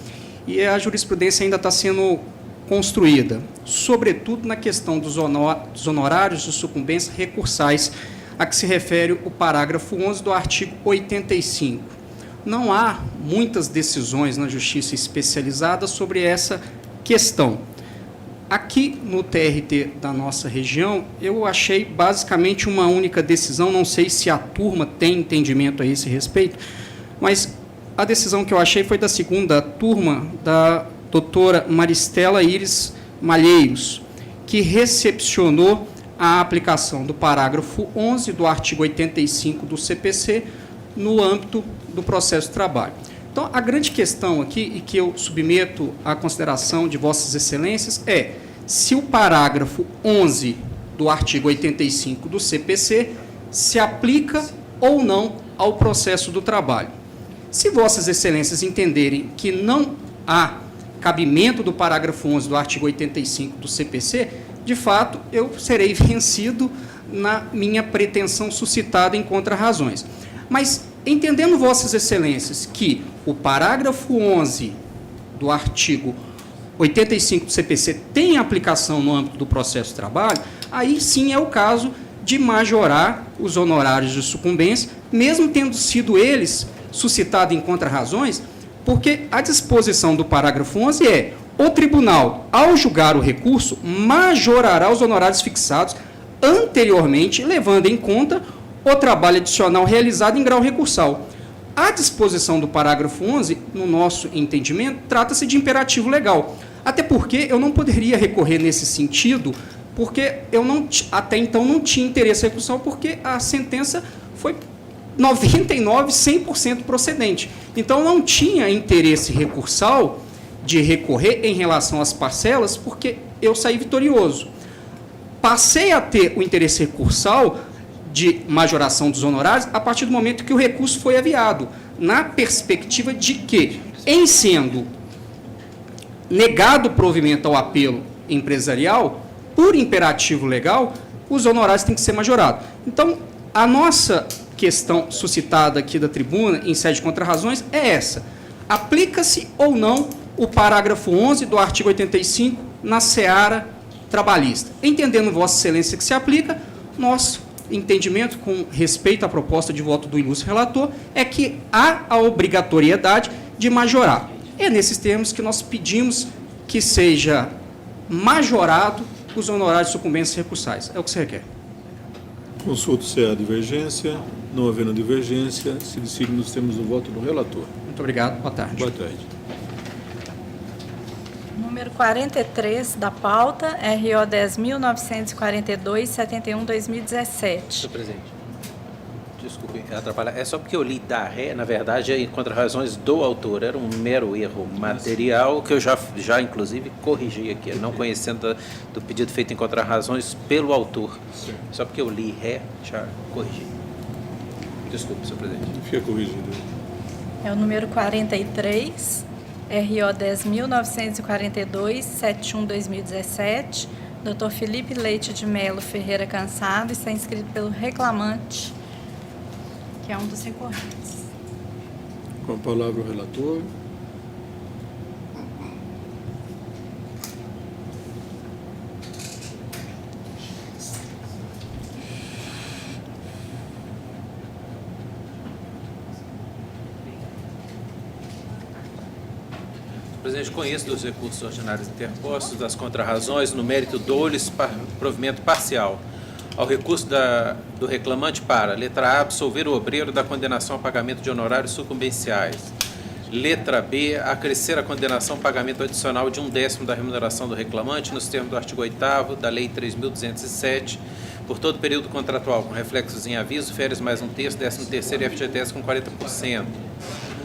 e a jurisprudência ainda está sendo construída, sobretudo na questão dos honorários de sucumbência recursais, a que se refere o parágrafo 11 do artigo 85. Não há muitas decisões na Justiça especializada sobre essa questão. Aqui no TRT da nossa região, eu achei basicamente uma única decisão, não sei se a turma tem entendimento a esse respeito, mas a decisão que eu achei foi da segunda turma, da doutora Maristela Iris Malheiros, que recepcionou a aplicação do parágrafo 11 do artigo 85 do CPC no âmbito do processo de trabalho. Então, a grande questão aqui, e que eu submeto à consideração de Vossas Excelências, é se o parágrafo 11 do artigo 85 do CPC se aplica ou não ao processo do trabalho. Se Vossas Excelências entenderem que não há cabimento do parágrafo 11 do artigo 85 do CPC, de fato, eu serei vencido na minha pretensão suscitada em contrarrazões. Mas, entendendo Vossas Excelências que o parágrafo 11 do artigo 85 do CPC tem aplicação no âmbito do processo de trabalho, aí sim é o caso de majorar os honorários de sucumbência, mesmo tendo sido eles suscitados em contrarrazões, porque a disposição do parágrafo 11 é: o tribunal, ao julgar o recurso, majorará os honorários fixados anteriormente, levando em conta o trabalho adicional realizado em grau recursal. A disposição do parágrafo 11, no nosso entendimento, trata-se de imperativo legal. Até porque eu não poderia recorrer nesse sentido, porque eu até então não tinha interesse recursal, porque a sentença foi 99%, 100% procedente. Então, não tinha interesse recursal de recorrer em relação às parcelas, porque eu saí vitorioso. Passei a ter o interesse recursal de majoração dos honorários a partir do momento que o recurso foi aviado, na perspectiva de que, em sendo negado o provimento ao apelo empresarial, por imperativo legal, os honorários têm que ser majorados. Então, a nossa questão suscitada aqui da tribuna, em sede de contrarrazões, é essa: aplica-se ou não o parágrafo 11 do artigo 85 na seara trabalhista? Entendendo Vossa Excelência que se aplica, nós entendimento com respeito à proposta de voto do ilustre relator é que há a obrigatoriedade de majorar. É nesses termos que nós pedimos que seja majorado os honorários de sucumbências recursais. É o que se requer. Consulto se há divergência. Não havendo divergência, se decide nos termos do voto do relator. Muito obrigado. Boa tarde. Boa tarde. Número 43 da pauta, RO 10.942, 71/2017. Senhor presidente, desculpe atrapalhar. É só porque eu li da ré, na verdade, é contra razões do autor. Era um mero erro material que eu já inclusive, corrigi aqui, não conhecendo do pedido feito em contra razões pelo autor. Sim. Só porque eu li ré, já corrigi. Desculpe, senhor presidente. Fica corrigido. É o número 43, RO 10.942, 71/2017. Dr. Felipe Leite de Melo Ferreira Cansado, está inscrito pelo reclamante, que é um dos recorrentes. Com a palavra o relator. Presidente, conheço dos recursos ordinários interpostos, das contrarrazões, no mérito dou-lhes provimento parcial ao recurso do reclamante para, letra A, absolver o obreiro da condenação a pagamento de honorários sucumbenciais. Letra B, acrescer a condenação ao pagamento adicional de 1/10 da remuneração do reclamante, nos termos do artigo 8º da Lei 3.207, por todo o período contratual, com reflexos em aviso, férias mais 1/3, 13º e FGTS com 40%.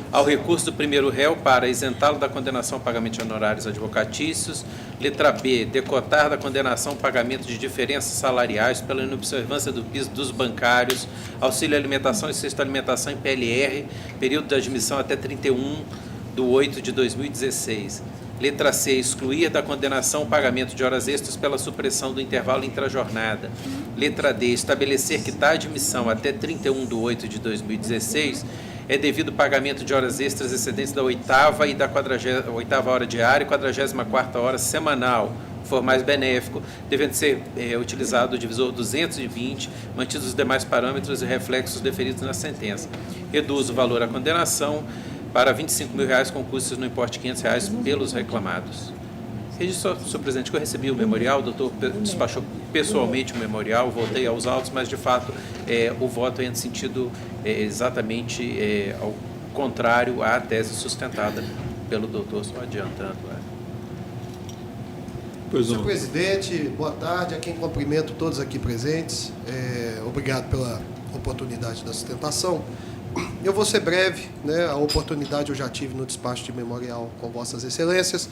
Ao recurso do primeiro réu para isentá-lo da condenação ao pagamento de honorários advocatícios. Letra B, decotar da condenação ao pagamento de diferenças salariais pela inobservância do piso dos bancários, auxílio alimentação e cesta alimentação em PLR, período de admissão até 31/8/2016. Letra C, excluir da condenação o pagamento de horas extras pela supressão do intervalo intrajornada. Letra D, estabelecer que tal admissão até 31/8/2016 é devido o pagamento de horas extras excedentes da 8ª e da 48ª hora diária e 44ª hora semanal, for mais benéfico, devendo ser utilizado o divisor 220, mantidos os demais parâmetros e reflexos deferidos na sentença. Reduz o valor à condenação para R$25.000 com custos no importe de R$500 pelos reclamados. Registro, senhor presidente, que eu recebi o memorial, o doutor despachou pessoalmente o memorial, voltei aos autos, mas de fato o voto é no sentido exatamente ao contrário à tese sustentada pelo doutor, só adiantando. Senhor presidente, boa tarde, a quem cumprimento todos aqui presentes, obrigado pela oportunidade da sustentação. Eu vou ser breve, né? A oportunidade eu já tive no despacho de memorial com vossas excelências.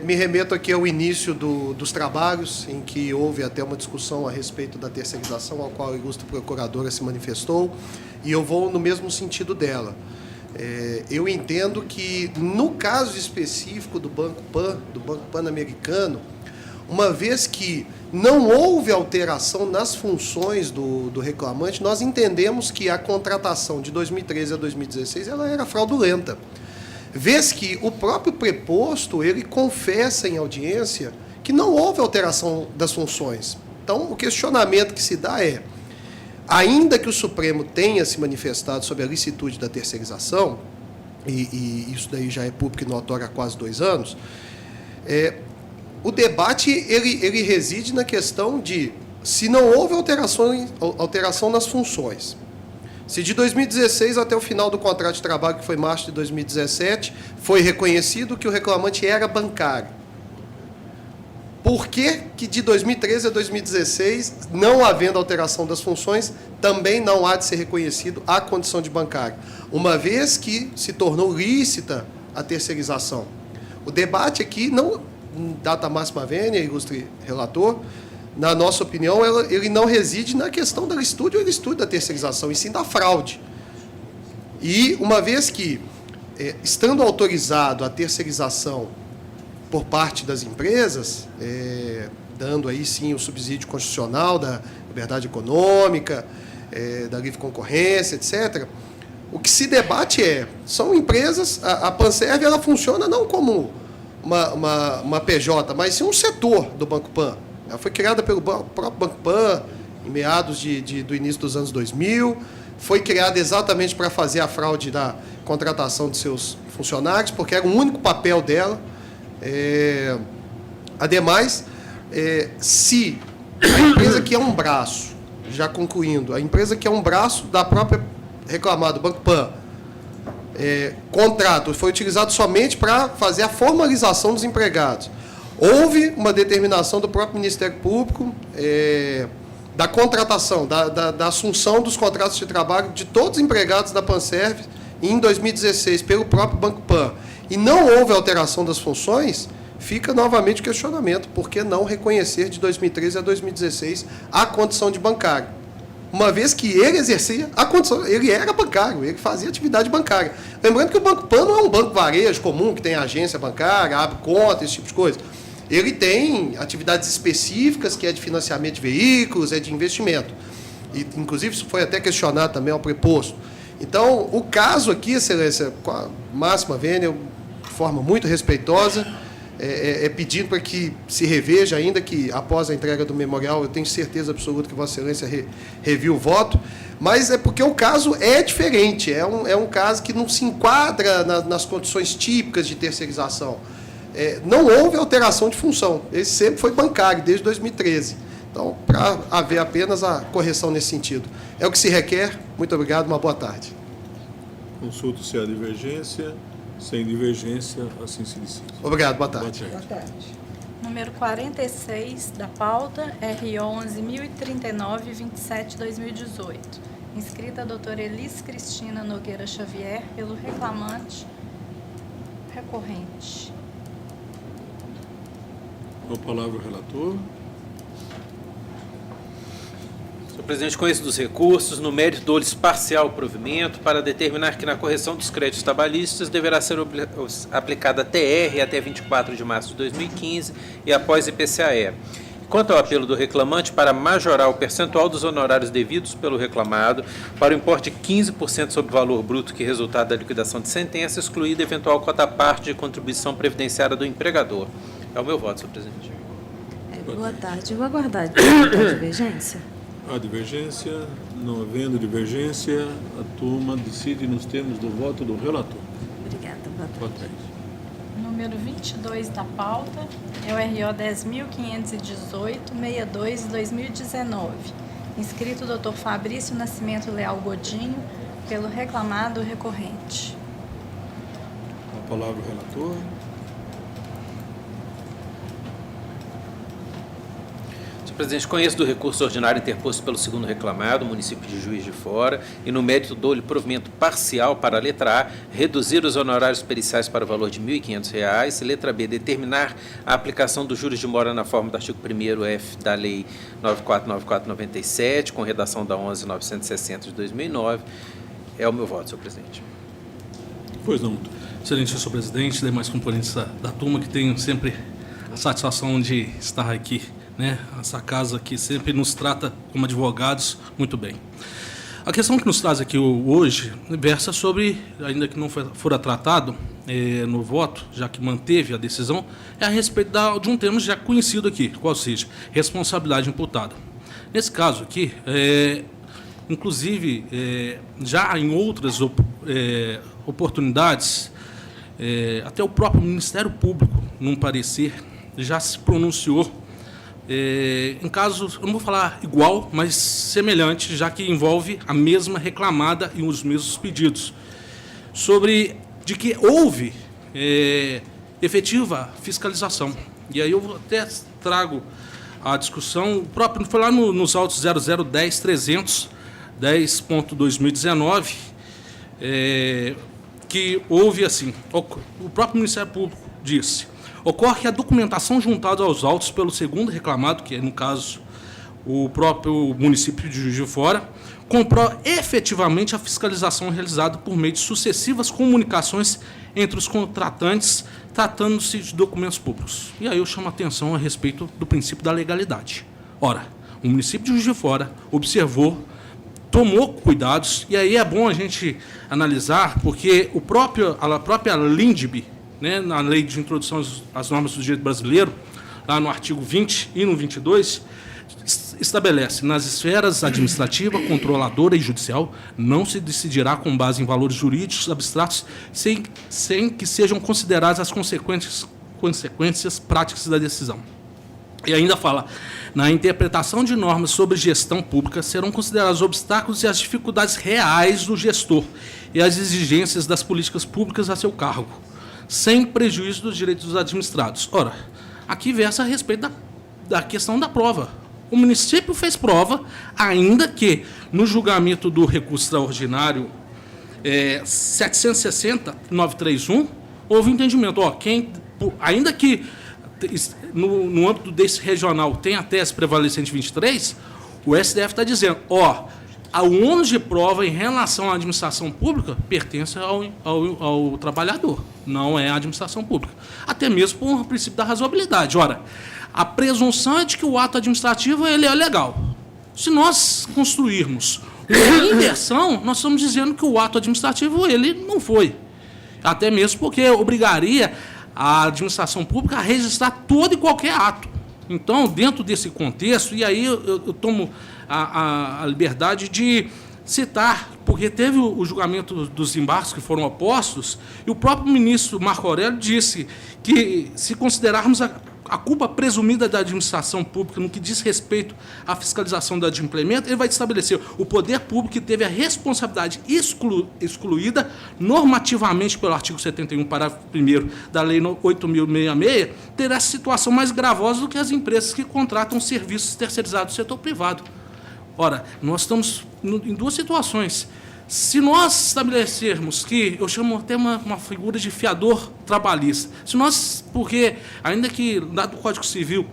Me remeto aqui ao início dos trabalhos, em que houve até uma discussão a respeito da terceirização, ao qual a ilustre procuradora se manifestou, e eu vou no mesmo sentido dela. Eu entendo que, no caso específico do Banco Pan-Americano, uma vez que não houve alteração nas funções do reclamante, nós entendemos que a contratação de 2013 a 2016 ela era fraudulenta. Vez que o próprio preposto, ele confessa em audiência que não houve alteração das funções. Então, o questionamento que se dá é, ainda que o Supremo tenha se manifestado sobre a licitude da terceirização, e isso daí já é público e notório há quase 2 anos, o debate ele reside na questão de se não houve alteração nas funções. Se de 2016 até o final do contrato de trabalho, que foi março de 2017, foi reconhecido que o reclamante era bancário. Por que de 2013 a 2016, não havendo alteração das funções, também não há de ser reconhecido a condição de bancário, uma vez que se tornou lícita a terceirização? O debate aqui, não data máxima vênia, ilustre relator, na nossa opinião, ele não reside na questão da licitude ou ilicitude da terceirização, e sim da fraude. E, uma vez que, estando autorizado a terceirização por parte das empresas, dando aí sim o subsídio constitucional da liberdade econômica, da livre concorrência, etc., o que se debate são empresas, a Panserv ela funciona não como uma PJ, mas sim um setor do Banco Pan. Ela foi criada pelo próprio Banco Pan, em meados do início dos anos 2000, foi criada exatamente para fazer a fraude da contratação de seus funcionários, porque era o único papel dela. Ademais, se a empresa que é um braço, já concluindo, a empresa que é um braço da própria reclamada, Banco Pan, contrato foi utilizado somente para fazer a formalização dos empregados. Houve uma determinação do próprio Ministério Público da contratação, da assunção dos contratos de trabalho de todos os empregados da Panserv em 2016 pelo próprio Banco Pan. E não houve alteração das funções, fica novamente o questionamento, por que não reconhecer de 2013 a 2016 a condição de bancário? Uma vez que ele exercia a condição, ele era bancário, ele fazia atividade bancária. Lembrando que o Banco Pan não é um banco varejo comum, que tem agência bancária, abre conta, esse tipo de coisa. Ele tem atividades específicas, que é de financiamento de veículos, é de investimento. E, inclusive, isso foi até questionado também ao preposto. Então, o caso aqui, Excelência, com a máxima vênia, de forma muito respeitosa, pedindo para que se reveja, ainda que após a entrega do memorial, eu tenho certeza absoluta que Vossa Excelência reviu o voto, mas é porque o caso é diferente, é um caso que não se enquadra nas condições típicas de terceirização. Não houve alteração de função, ele sempre foi bancário, desde 2013. Então, para haver apenas a correção nesse sentido. É o que se requer. Muito obrigado, uma boa tarde. Consulto se há divergência. Sem divergência, assim se decide. Obrigado, boa tarde. Boa tarde. Número 46 da pauta, RO 11.039-27-2018. Inscrita a doutora Elis Cristina Nogueira Xavier, pelo reclamante recorrente. Com a palavra o relator. Senhor presidente, conheço dos recursos, no mérito do parcial provimento, para determinar que na correção dos créditos trabalhistas deverá ser aplicada a TR até 24 de março de 2015 e após IPCAE. Quanto ao apelo do reclamante para majorar o percentual dos honorários devidos pelo reclamado para o importe de 15% sobre o valor bruto que resultar da liquidação de sentença, excluída eventual cota-parte de contribuição previdenciária do empregador. É o meu voto, senhor presidente. Boa tarde. Eu vou aguardar a divergência. Há divergência, não havendo divergência, a turma decide nos termos do voto do relator. Obrigada, boa tarde. Número 22 da pauta é o RO 10.518-62-2019. Inscrito o Dr. Fabrício Nascimento Leal Godinho, pelo reclamado recorrente. Com a palavra o relator. Senhor presidente, conheço do recurso ordinário interposto pelo segundo reclamado, município de Juiz de Fora, e no mérito dou-lhe provimento parcial para a letra A, reduzir os honorários periciais para o valor de R$ 1.500, e letra B, determinar a aplicação dos juros de mora na forma do artigo 1º-F da Lei 9494/97, com redação da 11.960 de 2009. É o meu voto, senhor presidente. Pois não. Excelente, senhor presidente, demais componentes da turma, que tenho sempre a satisfação de estar aqui, né? Essa casa que sempre nos trata como advogados muito bem. A questão que nos traz aqui hoje versa sobre, ainda que não fora tratado no voto, já que manteve a decisão, é a respeito de um termo já conhecido aqui, qual seja, responsabilidade imputada. Nesse caso aqui, inclusive, já em outras oportunidades, até o próprio Ministério Público, num parecer, já se pronunciou em casos, eu não vou falar igual, mas semelhante, já que envolve a mesma reclamada e os mesmos pedidos, sobre de que houve efetiva fiscalização. E aí eu até trago a discussão, o próprio, foi lá nos autos 0010-300-10.2019, que houve assim, o próprio Ministério Público disse: ocorre que a documentação juntada aos autos pelo segundo reclamado, que é, no caso, o próprio município de Juiz de Fora, comprova efetivamente a fiscalização realizada por meio de sucessivas comunicações entre os contratantes, tratando-se de documentos públicos. E aí eu chamo a atenção a respeito do princípio da legalidade. Ora, o município de Juiz de Fora observou, tomou cuidados, e aí é bom a gente analisar, porque a própria LINDB, né, na Lei de Introdução às Normas do Direito Brasileiro, lá no artigo 20 e no 22, estabelece, nas esferas administrativa, controladora e judicial, não se decidirá com base em valores jurídicos abstratos sem que sejam consideradas as consequências práticas da decisão. E ainda fala, na interpretação de normas sobre gestão pública, serão considerados os obstáculos e as dificuldades reais do gestor e as exigências das políticas públicas a seu cargo, sem prejuízo dos direitos dos administrados. Ora, aqui versa a respeito da questão da prova. O município fez prova, ainda que no julgamento do recurso extraordinário 760-931, houve entendimento. Ainda que no âmbito desse regional tem a tese prevalecente 23, o STF está dizendo, o ônus de prova em relação à administração pública pertence ao trabalhador, não é à administração pública. Até mesmo por um princípio da razoabilidade. Ora, a presunção é de que o ato administrativo ele é legal. Se nós construirmos uma inversão, nós estamos dizendo que o ato administrativo ele não foi. Até mesmo porque obrigaria a administração pública a registrar todo e qualquer ato. Então, dentro desse contexto, e aí eu tomo a liberdade de citar, porque teve o julgamento dos embargos que foram opostos, e o próprio ministro Marco Aurélio disse que, se considerarmos a culpa presumida da administração pública no que diz respeito à fiscalização do adimplemento, ele vai estabelecer o poder público que teve a responsabilidade excluída normativamente pelo artigo 71, parágrafo 1º da Lei 8.066, terá situação mais gravosa do que as empresas que contratam serviços terceirizados do setor privado. Ora, nós estamos em duas situações. Se nós estabelecermos que, eu chamo até uma figura de fiador trabalhista, porque ainda que, dado o Código Civil,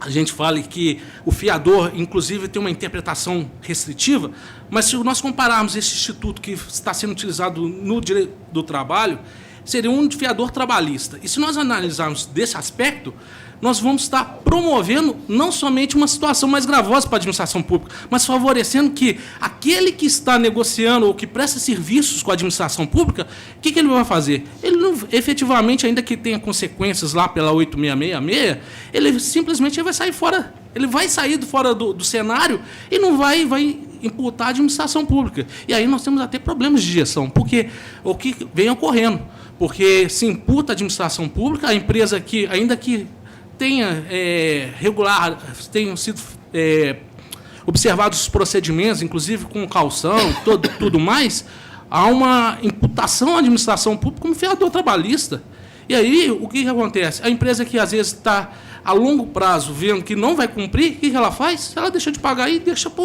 a gente fale que o fiador, inclusive, tem uma interpretação restritiva, mas se nós compararmos esse instituto que está sendo utilizado no direito do trabalho, seria um fiador trabalhista. E se nós analisarmos desse aspecto, nós vamos estar promovendo não somente uma situação mais gravosa para a administração pública, mas favorecendo que aquele que está negociando ou que presta serviços com a administração pública, o que ele vai fazer? Ele não, efetivamente, ainda que tenha consequências lá pela 8666, ele simplesmente vai sair fora, ele vai sair fora do cenário e não vai imputar a administração pública. E aí nós temos até problemas de gestão, porque o que vem ocorrendo, porque se imputa a administração pública, a empresa que, ainda que tenham sido observados os procedimentos, inclusive com calção, tudo mais, há uma imputação à administração pública como fiador trabalhista. E aí, o que acontece? A empresa que, às vezes, está a longo prazo vendo que não vai cumprir, o que ela faz? Ela deixa de pagar e deixa para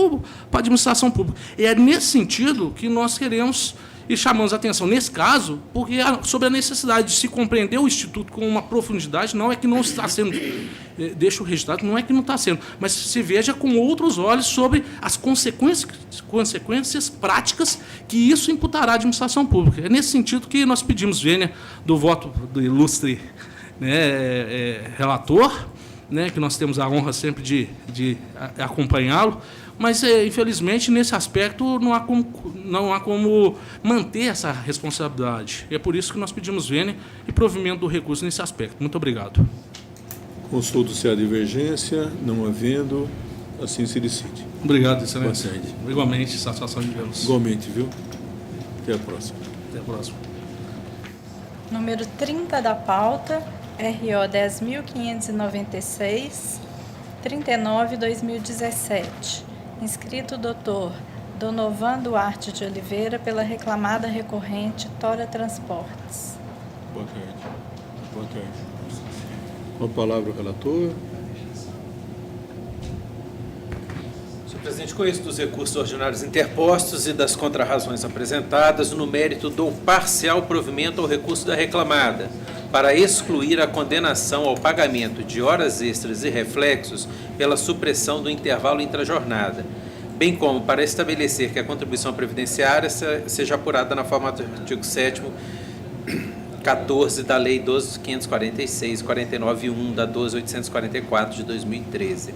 a administração pública. E é nesse sentido que nós queremos e chamamos a atenção, nesse caso, porque sobre a necessidade de se compreender o Instituto com uma profundidade, não é que não está sendo, deixa o registrado, não é que não está sendo, mas se veja com outros olhos sobre as consequências práticas que isso imputará à administração pública. É nesse sentido que nós pedimos vênia do voto do ilustre relator, que nós temos a honra sempre de acompanhá-lo, mas, infelizmente, nesse aspecto, não há como manter essa responsabilidade. É por isso que nós pedimos vênia e provimento do recurso nesse aspecto. Muito obrigado. Consulta-se a divergência, não havendo, assim se decide. Obrigado, excelência. Igualmente, satisfação de vê-los. Igualmente, viu? Até a próxima. Até a próxima. Número 30 da pauta, RO 10.596, 39/2017. Inscrito Dr. Donovan Duarte de Oliveira, pela reclamada recorrente Tora Transportes. Boa tarde. Boa tarde. Com a palavra o relator. Senhor presidente, conheço dos recursos ordinários interpostos e das contrarrazões apresentadas no mérito do parcial provimento ao recurso da reclamada, para excluir a condenação ao pagamento de horas extras e reflexos pela supressão do intervalo intrajornada, bem como para estabelecer que a contribuição previdenciária seja apurada na forma do artigo 7º, 14 da Lei 12.546, 49.1 da 12.844 de 2013.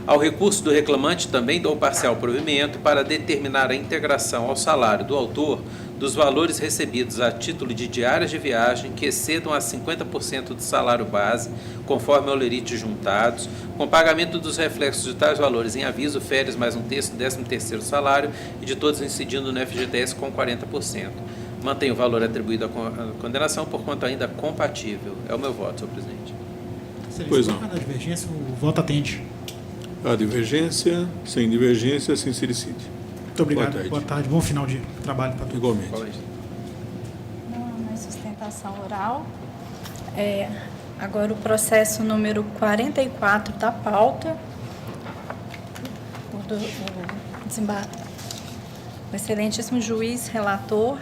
Ao recurso do reclamante também dou parcial provimento para determinar a integração ao salário do autor dos valores recebidos a título de diárias de viagem que excedam a 50% do salário base, conforme holerite juntados, com pagamento dos reflexos de tais valores em aviso, férias mais um terço do 13º salário e de todos incidindo no FGTS com 40%. Mantém o valor atribuído à condenação por quanto ainda compatível. É o meu voto, senhor presidente. Pois não. Na divergência, o voto atende. A divergência, sem divergência, assim se decide. Muito obrigado. Boa tarde. Bom final de trabalho para todos. Igualmente. Não há mais sustentação oral. Agora o processo número 44 da pauta. O excelentíssimo juiz relator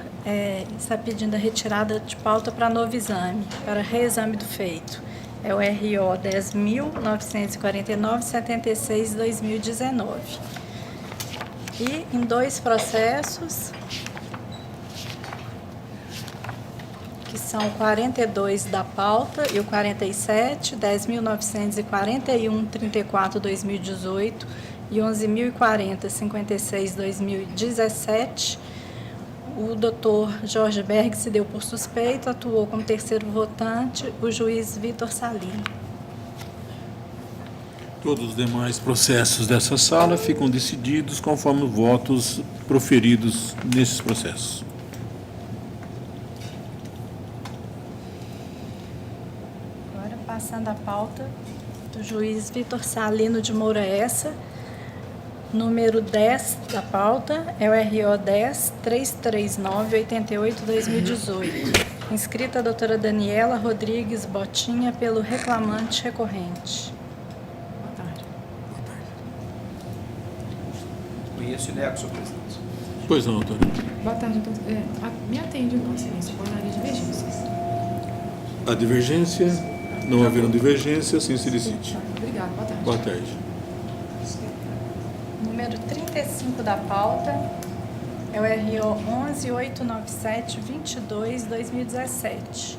está pedindo a retirada de pauta para novo exame, para reexame do feito. É o RO 10.949-76-2019. E em dois processos, que são o 42 da pauta e o 47, 10.941-34-2018 e 11.040-56-2017, o doutor Jorge Berg se deu por suspeito, atuou como terceiro votante o juiz Vitor Salino. Todos os demais processos dessa sala ficam decididos conforme os votos proferidos nesses processos. Agora, passando a pauta do juiz Vitor Salino de Moura Essa, número 10 da pauta é o RO 10.339-88-2018. Inscrita a doutora Daniela Rodrigues Botinha pelo reclamante recorrente. Conheço e nego, senhor presidente. Pois não, doutor. Boa tarde, doutor. Me atende, Vossa Excelência, guardaria divergências. A divergência, não havendo divergência, assim se decide. Obrigada, boa tarde. Boa tarde. Número 35 da pauta é o RO 11.897-22-2017.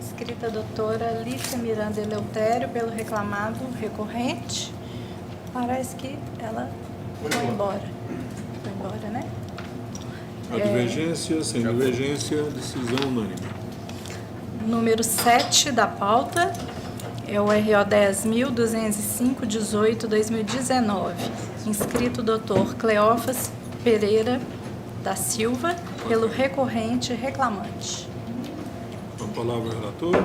Inscrita a doutora Lícia Miranda Eleutério pelo reclamado recorrente. Parece que ela foi embora. Foi embora, né? A divergência, sem divergência, decisão unânime. Número 7 da pauta é o RO 10.205-18-2019. Inscrito o doutor Cleófas Pereira da Silva, pelo recorrente reclamante. Com a palavra, relator.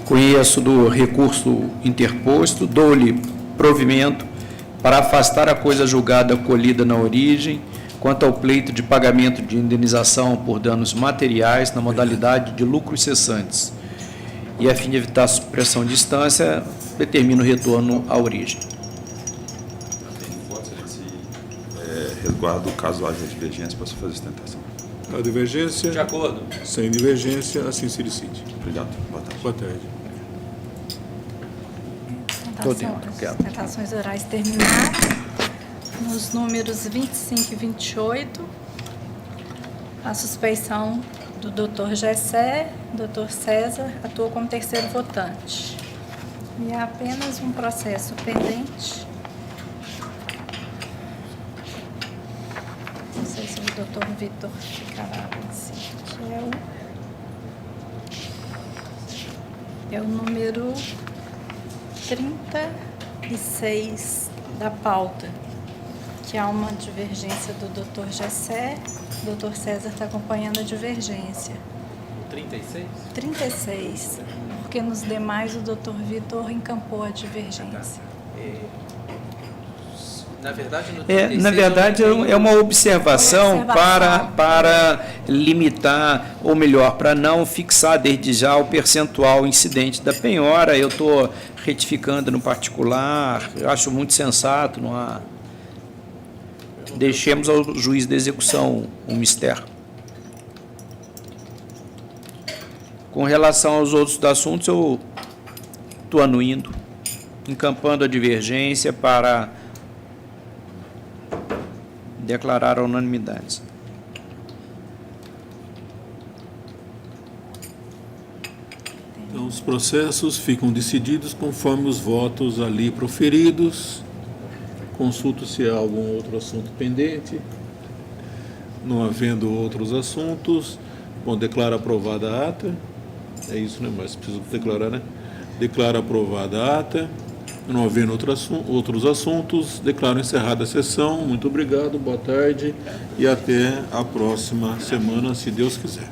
Conheço do recurso interposto, dou-lhe provimento para afastar a coisa julgada colhida na origem, quanto ao pleito de pagamento de indenização por danos materiais na modalidade de lucros cessantes. E, a fim de evitar a supressão de instância, determino o retorno à origem. Resguardo, caso haja divergência, posso fazer sustentação. A divergência. De acordo. Sem divergência, assim se decide. Obrigado. Boa tarde. Boa tarde. Sustentações orais terminadas. Nos números 25 e 28, a suspeição do Dr. Gessé, Dr. César, atuou como terceiro votante. E há apenas um processo pendente. Não sei se o Dr. Vitor ficará assim, que é o número 36 da pauta, que há uma divergência do Dr. Gessé. O Dr. César está acompanhando a divergência. 36? 36, porque nos demais o Dr. Vitor encampou a divergência. Na verdade, no 36, na verdade é uma observação para limitar, ou melhor, para não fixar desde já o percentual incidente da penhora. Eu estou retificando no particular, eu acho muito sensato, não há... Deixemos ao juiz de execução o mistério. Com relação aos outros assuntos, eu estou anuindo, encampando a divergência para declarar a unanimidade. Então, os processos ficam decididos conforme os votos ali proferidos. Consulto se há algum outro assunto pendente. Não havendo outros assuntos, bom, declaro aprovada a ata. É isso, né? Mas preciso declarar, né? Declaro aprovada a ata. Não havendo outros assuntos, declaro encerrada a sessão. Muito obrigado, boa tarde e até a próxima semana, se Deus quiser.